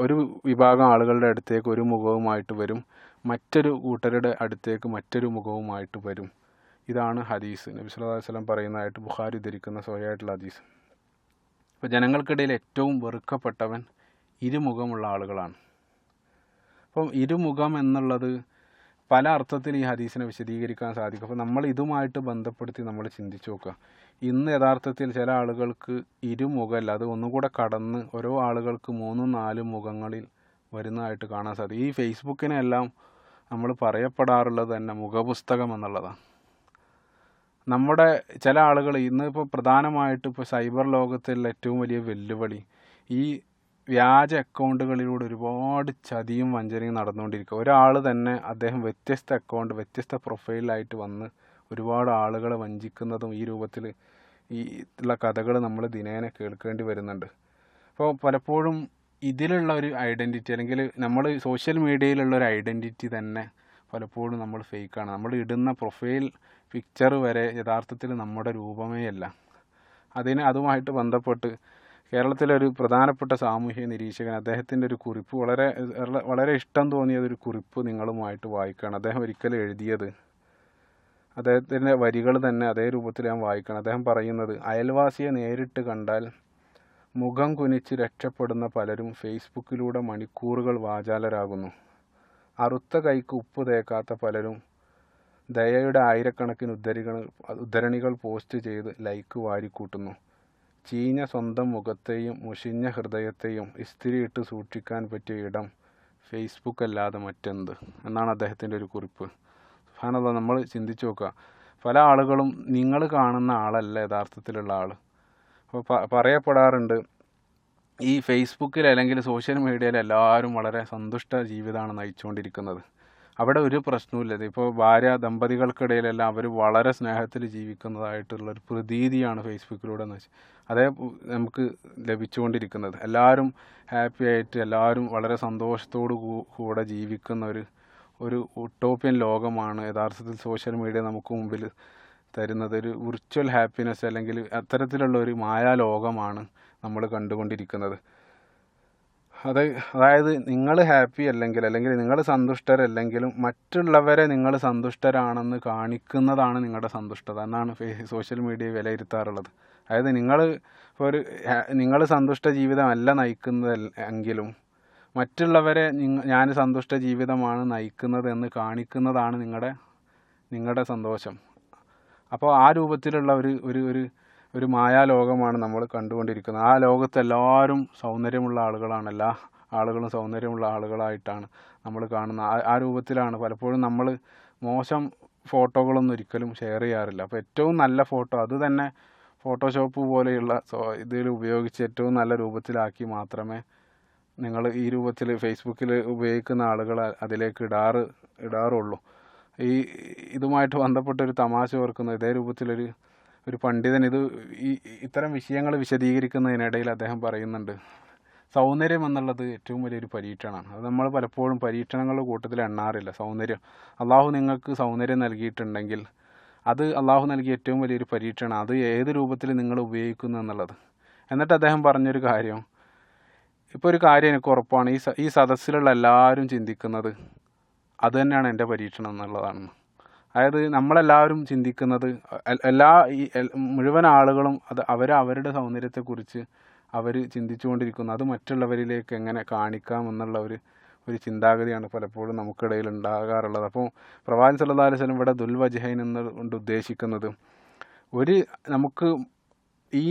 ഒരു വിഭാഗം ആളുകളുടെ അടുത്തേക്ക് ഒരു മുഖവുമായിട്ട് വരും, മറ്റൊരു കൂട്ടരുടെ അടുത്തേക്ക് മറ്റൊരു മുഖവുമായിട്ട് വരും. ഇതാണ് ഹദീസ്. നബി സല്ലല്ലാഹു അലൈഹി വസല്ലം പറയുന്നതായിട്ട് ബുഖാരി ധരിക്കുന്ന സ്വഹീഹായിട്ടുള്ള ഹദീസ്. അപ്പോൾ ജനങ്ങൾക്കിടയിൽ ഏറ്റവും വെറുക്കപ്പെട്ടവൻ ഇരുമുഖമുള്ള ആളുകളാണ്. അപ്പം ഇരുമുഖം എന്നുള്ളത് പല അർത്ഥത്തിൽ ഈ ഹദീസിനെ വിശദീകരിക്കാൻ സാധിക്കും. അപ്പോൾ നമ്മൾ ഇതുമായിട്ട് ബന്ധപ്പെടുത്തി നമ്മൾ ചിന്തിച്ച് നോക്കുക. ഇന്ന് യഥാർത്ഥത്തിൽ ചില ആളുകൾക്ക് ഇരുമുഖമല്ല, അത് ഒന്നുകൂടെ കടന്ന് ഓരോ ആളുകൾക്ക് 3-4 മുഖങ്ങളിൽ വരുന്നതായിട്ട് കാണാൻ സാധിക്കും. ഈ ഫേസ്ബുക്കിനെല്ലാം നമ്മൾ പറയപ്പെടാറുള്ളത് തന്നെ മുഖപുസ്തകം എന്നുള്ളതാണ്. നമ്മുടെ ചില ആളുകൾ ഇന്നിപ്പോൾ പ്രധാനമായിട്ട് ഇപ്പോൾ സൈബർ ലോകത്തുള്ള ഏറ്റവും വലിയ വെല്ലുവിളി ഈ വ്യാജ അക്കൗണ്ടുകളിലൂടെ ഒരുപാട് ചതിയും വഞ്ചനയും നടന്നുകൊണ്ടിരിക്കുക. ഒരാൾ തന്നെ അദ്ദേഹം വ്യത്യസ്ത അക്കൗണ്ട് വ്യത്യസ്ത പ്രൊഫൈലായിട്ട് വന്ന് ഒരുപാട് ആളുകളെ വഞ്ചിക്കുന്നതും ഈ രൂപത്തിൽ ഈ ഉള്ള കഥകൾ നമ്മൾ ദിനേന കേൾക്കേണ്ടി വരുന്നുണ്ട്. അപ്പോൾ പലപ്പോഴും ഇതിലുള്ള ഒരു ഐഡൻറ്റിറ്റി അല്ലെങ്കിൽ നമ്മൾ സോഷ്യൽ മീഡിയയിലുള്ള ഒരു ഐഡൻറ്റിറ്റി തന്നെ പലപ്പോഴും നമ്മൾ ഫേക്കാണ്. നമ്മൾ ഇടുന്ന പ്രൊഫൈൽ പിക്ചർ വരെ യഥാർത്ഥത്തിൽ നമ്മുടെ രൂപമേ അല്ല. അതുമായിട്ട് ബന്ധപ്പെട്ട് കേരളത്തിലൊരു പ്രധാനപ്പെട്ട സാമൂഹ്യ നിരീക്ഷകൻ അദ്ദേഹത്തിൻ്റെ ഒരു കുറിപ്പ് വളരെ ഇഷ്ടം തോന്നിയതൊരു കുറിപ്പ് നിങ്ങളുമായിട്ട് വായിക്കുകയാണ്. അദ്ദേഹം ഒരിക്കലും എഴുതിയത്, അദ്ദേഹത്തിൻ്റെ വരികൾ തന്നെ അതേ രൂപത്തിൽ ഞാൻ വായിക്കണം. അദ്ദേഹം പറയുന്നത്, അയൽവാസിയെ നേരിട്ട് കണ്ടാൽ മുഖം കുനിച്ച് രക്ഷപ്പെടുന്ന പലരും ഫേസ്ബുക്കിലൂടെ മണിക്കൂറുകൾ വാചാലരാകുന്നു. അറുത്ത കൈക്ക് ഉപ്പ് തേക്കാത്ത പലരും ദയയുടെ ആയിരക്കണക്കിന് ഉദ്ധരണികൾ പോസ്റ്റ് ചെയ്ത് ലൈക്ക് വാരിക്കൂട്ടുന്നു. ചീഞ്ഞ സ്വന്തം മുഖത്തെയും മുഷിഞ്ഞ ഹൃദയത്തെയും ഇസ്തിരിയിട്ട് സൂക്ഷിക്കാൻ പറ്റിയ ഇടം ഫേസ്ബുക്ക് അല്ലാതെ മറ്റെന്ത് എന്നാണ് അദ്ദേഹത്തിൻ്റെ ഒരു കുറിപ്പ്. സുബ്ഹാനല്ലാഹ്, നമ്മൾ ചിന്തിച്ച് നോക്കുക. പല ആളുകളും നിങ്ങൾ കാണുന്ന ആളല്ല യഥാർത്ഥത്തിലുള്ള ആൾ. അപ്പോൾ പറയപ്പെടാറുണ്ട് ഈ ഫേസ്ബുക്കിൽ അല്ലെങ്കിൽ സോഷ്യൽ മീഡിയയിൽ എല്ലാവരും വളരെ സന്തുഷ്ട ജീവിതമാണ് നയിച്ചുകൊണ്ടിരിക്കുന്നത്. അവിടെ ഒരു പ്രശ്നവുമില്ല. ഇപ്പോൾ ഭാര്യ ദമ്പതികൾക്കിടയിലെല്ലാം അവർ വളരെ സ്നേഹത്തിൽ ജീവിക്കുന്നതായിട്ടുള്ളൊരു പ്രതീതിയാണ് ഫേസ്ബുക്കിലൂടെ എന്ന് വെച്ചാൽ അതേ നമുക്ക് ലഭിച്ചുകൊണ്ടിരിക്കുന്നത്. എല്ലാവരും ഹാപ്പി ആയിട്ട് എല്ലാവരും വളരെ സന്തോഷത്തോടു കൂടെ ജീവിക്കുന്ന ഒരു ഉട്ടോപ്യൻ ലോകമാണ് യഥാർത്ഥത്തിൽ സോഷ്യൽ മീഡിയ നമുക്ക് മുമ്പിൽ തരുന്നത്. ഒരു വിർച്വൽ ഹാപ്പിനെസ് അല്ലെങ്കിൽ അത്തരത്തിലുള്ള ഒരു മായാലോകമാണ് നമ്മൾ കണ്ടുകൊണ്ടിരിക്കുന്നത്. അതായത് നിങ്ങൾ ഹാപ്പി അല്ലെങ്കിൽ നിങ്ങൾ സന്തുഷ്ടരല്ലെങ്കിലും മറ്റുള്ളവരെ നിങ്ങൾ സന്തുഷ്ടരാണെന്ന് കാണിക്കുന്നതാണ് നിങ്ങളുടെ സന്തുഷ്ടത എന്നാണ് സോഷ്യൽ മീഡിയ വിലയിരുത്താറുള്ളത്. അതായത് നിങ്ങൾ സന്തുഷ്ട ജീവിതമല്ല നയിക്കുന്നത് എങ്കിലും മറ്റുള്ളവരെ ഞാൻ സന്തുഷ്ട ജീവിതമാണ് നയിക്കുന്നത് എന്ന് കാണിക്കുന്നതാണ് നിങ്ങളുടെ സന്തോഷം. അപ്പോൾ ആ രൂപത്തിലുള്ള ഒരു മായാലോകമാണ് നമ്മൾ കണ്ടുകൊണ്ടിരിക്കുന്നത്. ആ ലോകത്ത് എല്ലാവരും സൗന്ദര്യമുള്ള ആളുകളാണ്, എല്ലാ ആളുകളും സൗന്ദര്യമുള്ള ആളുകളായിട്ടാണ് നമ്മൾ കാണുന്നത്. ആ രൂപത്തിലാണ് പലപ്പോഴും നമ്മൾ മോശം ഫോട്ടോകളൊന്നും ഒരിക്കലും ഷെയർ ചെയ്യാറില്ല. അപ്പോൾ ഏറ്റവും നല്ല ഫോട്ടോ അത് തന്നെ ഫോട്ടോഷോപ്പ് പോലെയുള്ള ഇതിൽ ഉപയോഗിച്ച് ഏറ്റവും നല്ല രൂപത്തിലാക്കി മാത്രമേ നിങ്ങൾ ഈ രൂപത്തിൽ ഫേസ്ബുക്കിൽ ഉപയോഗിക്കുന്ന ആളുകൾ അതിലേക്ക് ഇടാറുള്ളൂ. ഇതുമായിട്ട് ബന്ധപ്പെട്ടൊരു തമാശ ഓർക്കുന്നത്, ഇതേ രൂപത്തിലൊരു പണ്ഡിതൻ ഇത്തരം വിഷയങ്ങൾ വിശദീകരിക്കുന്നതിനിടയിൽ അദ്ദേഹം പറയുന്നുണ്ട്, സൗന്ദര്യം എന്നുള്ളത് ഏറ്റവും വലിയൊരു പരീക്ഷണമാണ്. അത് നമ്മൾ പലപ്പോഴും പരീക്ഷണങ്ങളുടെ കൂട്ടത്തിൽ എണ്ണാറില്ല. സൗന്ദര്യം, അള്ളാഹു നിങ്ങൾക്ക് സൗന്ദര്യം നൽകിയിട്ടുണ്ടെങ്കിൽ അത് അള്ളാഹു നൽകിയ ഏറ്റവും വലിയൊരു പരീക്ഷണം. അത് ഏത് രൂപത്തിൽ നിങ്ങൾ ഉപയോഗിക്കുന്നു എന്നുള്ളത്. എന്നിട്ട് അദ്ദേഹം പറഞ്ഞൊരു കാര്യം, ഇപ്പോൾ ഒരു കാര്യം എനിക്ക് ഉറപ്പാണ്, ഈ സദസ്സിലുള്ള എല്ലാവരും ചിന്തിക്കുന്നത് അത് തന്നെയാണ് എൻ്റെ പരീക്ഷണം എന്നുള്ളതാണ്. അതായത് നമ്മളെല്ലാവരും ചിന്തിക്കുന്നത് മുഴുവൻ ആളുകളും അവരുടെ സൗന്ദര്യത്തെക്കുറിച്ച് അവർ ചിന്തിച്ചുകൊണ്ടിരിക്കുന്നു. അത് മറ്റുള്ളവരിലേക്ക് എങ്ങനെ കാണിക്കാം എന്നുള്ള ഒരു ചിന്താഗതിയാണ് പലപ്പോഴും നമുക്കിടയിൽ ഉണ്ടാകാറുള്ളത്. അപ്പോൾ പ്രവാചകൻ സല്ലല്ലാഹു അലൈഹി വസല്ലം ഇവിടെ ദുൽ വജ്ഹൈൻ എന്നുകൊണ്ട് ഉദ്ദേശിക്കുന്നത് നമുക്ക് ഈ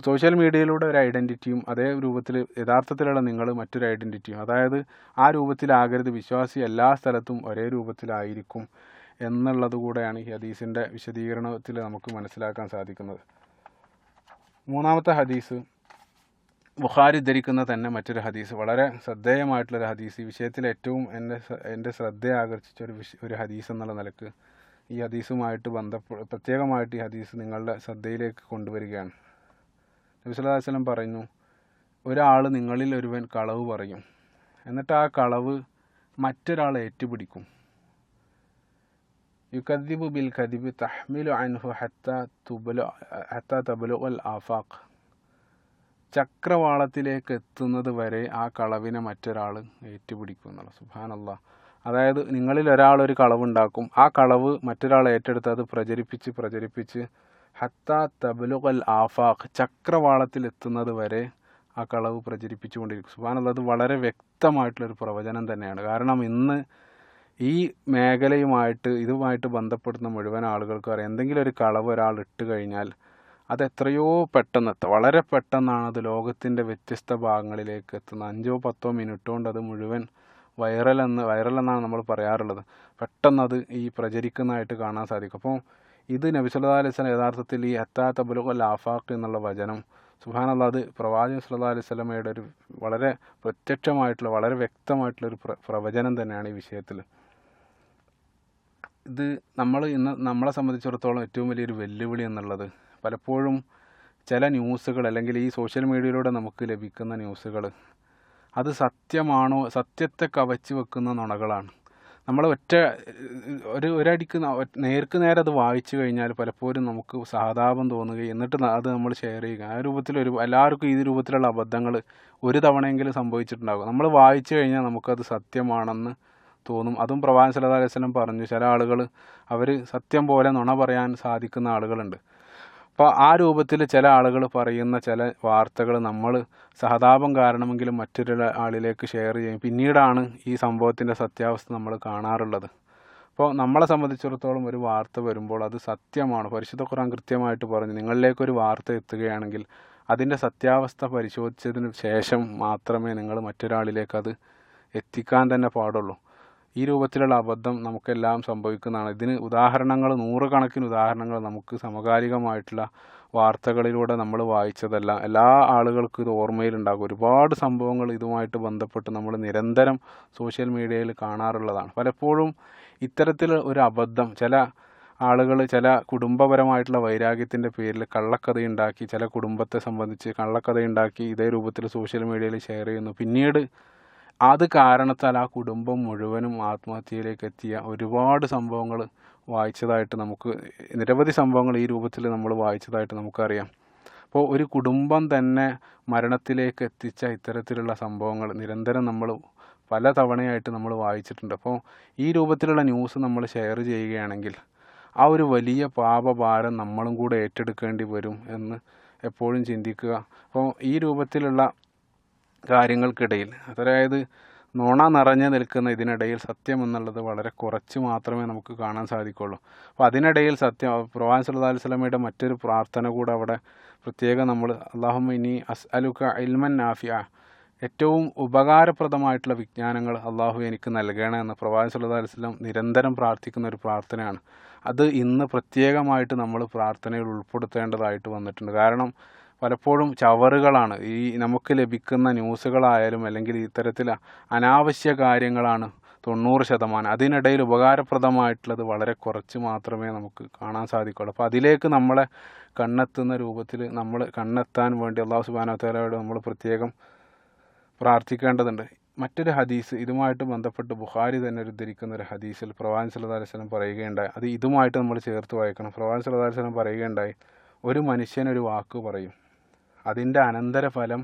സോഷ്യൽ മീഡിയയിലൂടെ ഒരു ഐഡൻറ്റിറ്റിയും അതേ രൂപത്തിൽ യഥാർത്ഥത്തിലുള്ള നിങ്ങൾ മറ്റൊരു ഐഡൻറ്റിറ്റിയും, അതായത് ആ രൂപത്തിലാകരുത്, വിശ്വാസി എല്ലാ സ്ഥലത്തും ഒരേ രൂപത്തിലായിരിക്കും എന്നുള്ളത് കൂടെയാണ് ഈ ഹദീസിൻ്റെ വിശദീകരണത്തിൽ നമുക്ക് മനസ്സിലാക്കാൻ സാധിക്കുന്നത്. മൂന്നാമത്തെ ഹദീസ് ബുഖാരി ധരിക്കുന്ന തന്നെ മറ്റൊരു ഹദീസ്, വളരെ ശ്രദ്ധേയമായിട്ടുള്ളൊരു ഹദീസ്. ഈ വിഷയത്തിൽ ഏറ്റവും എൻ്റെ ശ്രദ്ധയെ ആകർഷിച്ച ഒരു ഹദീസ് എന്നുള്ള നിലക്ക് ഈ ഹദീസുമായിട്ട് പ്രത്യേകമായിട്ട് ഈ ഹദീസ് നിങ്ങളുടെ ശ്രദ്ധയിലേക്ക് കൊണ്ടുവരികയാണ്. നബി സല്ലല്ലാഹു അലൈഹി വസല്ലം പറയുന്നു, ഒരാൾ നിങ്ങളിൽ ഒരുവൻ കളവ് പറയും, എന്നിട്ട് ആ കളവ് മറ്റൊരാൾ ഏറ്റുപിടിക്കും. യുകദ്ദിബു ബിൽ കദിബി തഹ്മിലു അൻഹു ഹത്താ തബ്ലുഗൽ ആഫാഖ്. ചക്രവാളത്തിലേക്ക് എത്തുന്നത് വരെ ആ കളവിനെ മറ്റൊരാൾ ഏറ്റുപിടിക്കും എന്നുള്ള. സുബ്ഹാനല്ലാഹ്. അതായത് നിങ്ങളിൽ ഒരാൾ ഒരു കളവുണ്ടാക്കും, ആ കളവ് മറ്റൊരാൾ ഏറ്റെടുത്ത് അത് പ്രചരിപ്പിച്ച് ഹത്താ തബ്ലുഗൽ ആഫാഖ്, ചക്രവാളത്തിൽ എത്തുന്നത് വരെ ആ കളവ് പ്രചരിപ്പിച്ചുകൊണ്ടിരിക്കും. സുബ്ഹാനല്ലാഹ്. അത് വളരെ വ്യക്തമായിട്ടുള്ളൊരു പ്രവചനം തന്നെയാണ്. കാരണം ഇന്ന് ഈ ഇതുമായിട്ട് ബന്ധപ്പെടുന്ന മുഴുവൻ ആളുകൾക്കും അറിയാം, എന്തെങ്കിലും ഒരു കളവ് ഒരാൾ ഇട്ട് കഴിഞ്ഞാൽ അത് എത്രയോ വളരെ പെട്ടെന്നാണ് അത് ലോകത്തിൻ്റെ വ്യത്യസ്ത ഭാഗങ്ങളിലേക്ക് എത്തുന്നത്. 5-10 മിനിറ്റ് കൊണ്ട് അത് മുഴുവൻ വൈറലെന്നാണ് നമ്മൾ പറയാറുള്ളത്. പെട്ടെന്നത് ഈ പ്രചരിക്കുന്നതായിട്ട് കാണാൻ സാധിക്കും. അപ്പോൾ ഇത് നബി സല്ലല്ലാഹു അലൈഹി വസല്ലം യഥാർത്ഥത്തിൽ ഈ ഹത്താ തബ്ലുഗൽ ആഫാഖ് എന്നുള്ള വചനം, സുബ്ഹാനല്ലാഹ്, അത് പ്രവാചകൻ സല്ലല്ലാഹു അലൈഹി വസല്ലമയുടെ ഒരു വളരെ പ്രത്യക്ഷമായിട്ടുള്ള വളരെ വ്യക്തമായിട്ടുള്ളൊരു പ്രവചനം തന്നെയാണ് ഈ വിഷയത്തിൽ. ഇത് നമ്മളെ സംബന്ധിച്ചിടത്തോളം ഏറ്റവും വലിയൊരു വെല്ലുവിളി എന്നുള്ളത്, പലപ്പോഴും ചില ന്യൂസുകൾ അല്ലെങ്കിൽ ഈ സോഷ്യൽ മീഡിയയിലൂടെ നമുക്ക് ലഭിക്കുന്ന ന്യൂസുകൾ അത് സത്യമാണോ, സത്യത്തെ കവച്ച് വെക്കുന്ന നുണകളാണ്. നമ്മൾ ഒരടിക്ക് നേർക്ക് നേരെ അത് വായിച്ചു കഴിഞ്ഞാൽ പലപ്പോഴും നമുക്ക് സഹതാപം തോന്നുകയും എന്നിട്ട് അത് നമ്മൾ ഷെയർ ചെയ്യുക. ആ രൂപത്തിൽ എല്ലാവർക്കും ഈ രൂപത്തിലുള്ള അബദ്ധങ്ങൾ ഒരു തവണയെങ്കിലും സംഭവിച്ചിട്ടുണ്ടാകും. നമ്മൾ വായിച്ചു കഴിഞ്ഞാൽ നമുക്കത് സത്യമാണെന്ന് തോന്നും. അതും പ്രവാചകൻ സല്ലല്ലാഹു അലൈഹി വസല്ലം പറഞ്ഞു, ചില ആളുകൾ അവർ സത്യം പോലെ നുണ പറയാൻ സാധിക്കുന്ന ആളുകളുണ്ട്. അപ്പോൾ ആ രൂപത്തിൽ ചില ആളുകൾ പറയുന്ന ചില വാർത്തകൾ നമ്മൾ സഹതാപം കാരണമെങ്കിലും മറ്റൊരു ആളിലേക്ക് ഷെയർ ചെയ്യും. പിന്നീടാണ് ഈ സംഭവത്തിൻ്റെ സത്യാവസ്ഥ നമ്മൾ കാണാറുള്ളത്. അപ്പോൾ നമ്മളെ സംബന്ധിച്ചിടത്തോളം ഒരു വാർത്ത വരുമ്പോൾ അത് സത്യമാണ്. പരിശുദ്ധ ഖുർആൻ കൃത്യമായിട്ട് പറഞ്ഞു, നിങ്ങളിലേക്കൊരു വാർത്ത എത്തുകയാണെങ്കിൽ അതിൻ്റെ സത്യാവസ്ഥ പരിശോധിച്ചതിന് ശേഷം മാത്രമേ നിങ്ങൾ മറ്റൊരാളിലേക്ക് അത് എത്തിക്കാൻ തന്നെ പാടുള്ളൂ. ഈ രൂപത്തിലുള്ള അബദ്ധം നമുക്കെല്ലാം സംഭവിക്കുന്നതാണ്. ഇതിന് നൂറുകണക്കിന് ഉദാഹരണങ്ങൾ നമുക്ക് സമകാലികമായിട്ടുള്ള വാർത്തകളിലൂടെ നമ്മൾ വായിച്ചതല്ല, എല്ലാ ആളുകൾക്കും ഇത് ഓർമ്മയിലുണ്ടാകും. ഒരുപാട് സംഭവങ്ങൾ ഇതുമായിട്ട് ബന്ധപ്പെട്ട് നമ്മൾ നിരന്തരം സോഷ്യൽ മീഡിയയിൽ കാണാറുള്ളതാണ്. പലപ്പോഴും ഇത്തരത്തിൽ ഒരു അബദ്ധം ചില ആളുകൾ ചില കുടുംബപരമായിട്ടുള്ള വൈരാഗ്യത്തിൻ്റെ പേരിൽ കള്ളക്കഥയുണ്ടാക്കി, ചില കുടുംബത്തെ സംബന്ധിച്ച് കള്ളക്കഥയുണ്ടാക്കി ഇതേ രൂപത്തിൽ സോഷ്യൽ മീഡിയയിൽ ഷെയർ ചെയ്യുന്നു. പിന്നീട് അത് കാരണത്താൽ ആ കുടുംബം മുഴുവനും ആത്മഹത്യയിലേക്ക് എത്തിയ ഒരുപാട് സംഭവങ്ങൾ വായിച്ചതായിട്ട് നിരവധി സംഭവങ്ങൾ ഈ രൂപത്തിൽ നമ്മൾ വായിച്ചതായിട്ട് നമുക്കറിയാം. അപ്പോൾ ഒരു കുടുംബം തന്നെ മരണത്തിലേക്ക് എത്തിച്ച ഇത്തരത്തിലുള്ള സംഭവങ്ങൾ നിരന്തരം നമ്മൾ പല തവണയായിട്ട് നമ്മൾ വായിച്ചിട്ടുണ്ട്. അപ്പോൾ ഈ രൂപത്തിലുള്ള ന്യൂസ് നമ്മൾ ഷെയർ ചെയ്യുകയാണെങ്കിൽ ആ ഒരു വലിയ പാപഭാരം നമ്മളും കൂടെ ഏറ്റെടുക്കേണ്ടി വരും എന്ന് എപ്പോഴും ചിന്തിക്കുക. അപ്പോൾ ഈ രൂപത്തിലുള്ള കാര്യങ്ങൾക്കിടയിൽ, അതായത് നുണ നിറഞ്ഞു നിൽക്കുന്ന ഇതിനിടയിൽ സത്യം എന്നുള്ളത് വളരെ കുറച്ച് മാത്രമേ നമുക്ക് കാണാൻ സാധിക്കുള്ളൂ. അപ്പോൾ അതിനിടയിൽ പ്രവാചകൻ സല്ലല്ലാഹു അലൈഹി വസല്ലമയുടെ മറ്റൊരു പ്രാർത്ഥന കൂടെ അവിടെ പ്രത്യേകം നമ്മൾ അല്ലാഹുമ്മ ഇന്നി അസ്അലുക ഇൽമൻ നാഫിഅ, ഏറ്റവും ഉപകാരപ്രദമായിട്ടുള്ള വിജ്ഞാനങ്ങൾ അള്ളാഹു എനിക്ക് നൽകണേ എന്ന് പ്രവാചകൻ സല്ലല്ലാഹു അലൈഹി വസല്ലം നിരന്തരം പ്രാർത്ഥിക്കുന്ന ഒരു പ്രാർത്ഥനയാണ്. അത് ഇന്ന് പ്രത്യേകമായിട്ട് നമ്മൾ പ്രാർത്ഥനയിൽ ഉൾപ്പെടുത്തേണ്ടതായിട്ട് വന്നിട്ടുണ്ട്. കാരണം പലപ്പോഴും ചവറുകളാണ് ഈ നമുക്ക് ലഭിക്കുന്ന ന്യൂസുകളായാലും അല്ലെങ്കിൽ ഇത്തരത്തിൽ അനാവശ്യ കാര്യങ്ങളാണ് 90%. അതിനിടയിൽ ഉപകാരപ്രദമായിട്ടുള്ളത് വളരെ കുറച്ച് മാത്രമേ നമുക്ക് കാണാൻ സാധിക്കുള്ളൂ. അപ്പോൾ അതിലേക്ക് നമ്മളെ കണ്ണെത്തുന്ന രൂപത്തിൽ നമ്മൾ കണ്ണെത്താൻ വേണ്ടി അല്ലാഹു സുബ്ഹാനഹു വ തആലയോട് നമ്മൾ പ്രത്യേകം പ്രാർത്ഥിക്കേണ്ടതുണ്ട്. മറ്റൊരു ഹദീസ് ഇതുമായിട്ട് ബന്ധപ്പെട്ട് ബുഖാരി തന്നെ ഉദ്ധരിക്കുന്ന ഒരു ഹദീസിൽ പ്രവാചകൻ സല്ലല്ലാഹു അലൈഹി വസല്ലം പറയുകയുണ്ടായി, അത് ഇതുമായിട്ട് നമ്മൾ ചേർത്ത് വായിക്കണം. പ്രവാചകൻ സല്ലല്ലാഹു അലൈഹി വസല്ലം പറയുകയുണ്ടായി, ഒരു മനുഷ്യനൊരു വാക്ക് പറയും, അതിൻ്റെ അനന്തരഫലം